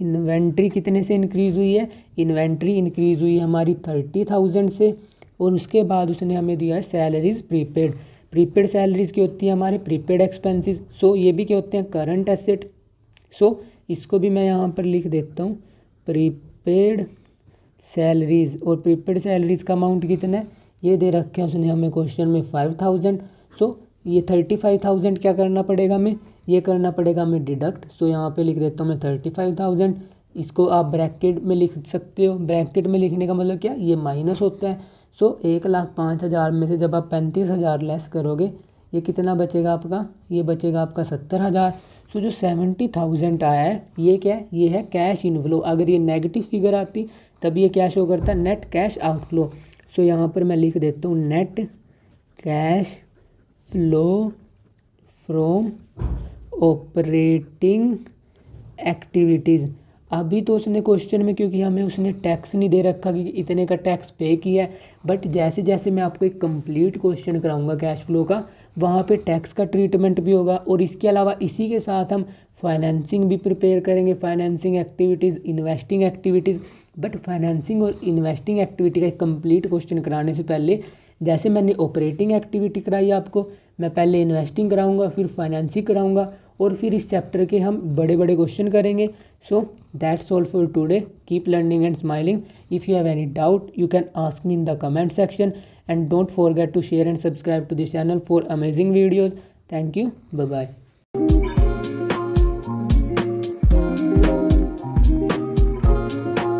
Speaker 1: इन्वेंट्री कितने से इंक्रीज़ हुई है, इन्वेंट्री इंक्रीज़ हुई है हमारी 30,000 से। और उसके बाद उसने हमें दिया है सैलरीज प्रीपेड। प्रीपेड सैलरीज की होती है हमारे प्रीपेड एक्सपेंसेस। सो ये भी क्या होते हैं, करंट एसेट। सो इसको भी मैं यहाँ पर लिख देता हूँ, प्रीपेड सैलरीज और प्रीपेड सैलरीज का अमाउंट कितना है, ये दे रखे हैं उसने हमें क्वेश्चन में 5000। सो ये 35,000 क्या करना पड़ेगा हमें, ये करना पड़ेगा हमें डिडक्ट। सो यहाँ पे लिख देता हूँ मैं 35,000। इसको आप ब्रैकेट में लिख सकते हो, ब्रैकेट में लिखने का मतलब क्या, ये माइनस होता है। सो 1,05,000 में से जब आप 35,000 लेस करोगे, ये कितना बचेगा आपका, ये बचेगा आपका 70,000। सो जो 70,000 आया है ये क्या है, ये है कैश इनफ्लो। अगर ये नेगेटिव फिगर आती तब ये क्या शो करता है, नेट कैश आउटफ्लो। सो यहाँ पर मैं लिख देता हूँ net cash flow from operating activities. अभी तो उसने क्वेश्चन में, क्योंकि हमें उसने टैक्स नहीं दे रखा कि इतने का टैक्स पे किया है, बट जैसे जैसे मैं आपको एक कंप्लीट क्वेश्चन कराऊंगा कैश फ्लो का, वहाँ पे टैक्स का ट्रीटमेंट भी होगा। और इसके अलावा इसी के साथ हम फाइनेंसिंग भी प्रिपेयर करेंगे, financing activities, investing activities. But financing और इन्वेस्टिंग एक्टिविटी का एक कंप्लीट क्वेश्चन कराने से पहले, जैसे मैंने ऑपरेटिंग एक्टिविटी कराई आपको, मैं पहले इन्वेस्टिंग कराऊंगा, फिर फाइनेंसिंग कराऊंगा, और फिर इस चैप्टर के हम बड़े बड़े क्वेश्चन करेंगे। So that's all for today. Keep learning and smiling. If you have any doubt you can ask me in the comment section, and don't forget to share and subscribe to this channel for amazing videos. Thank you. Bye bye.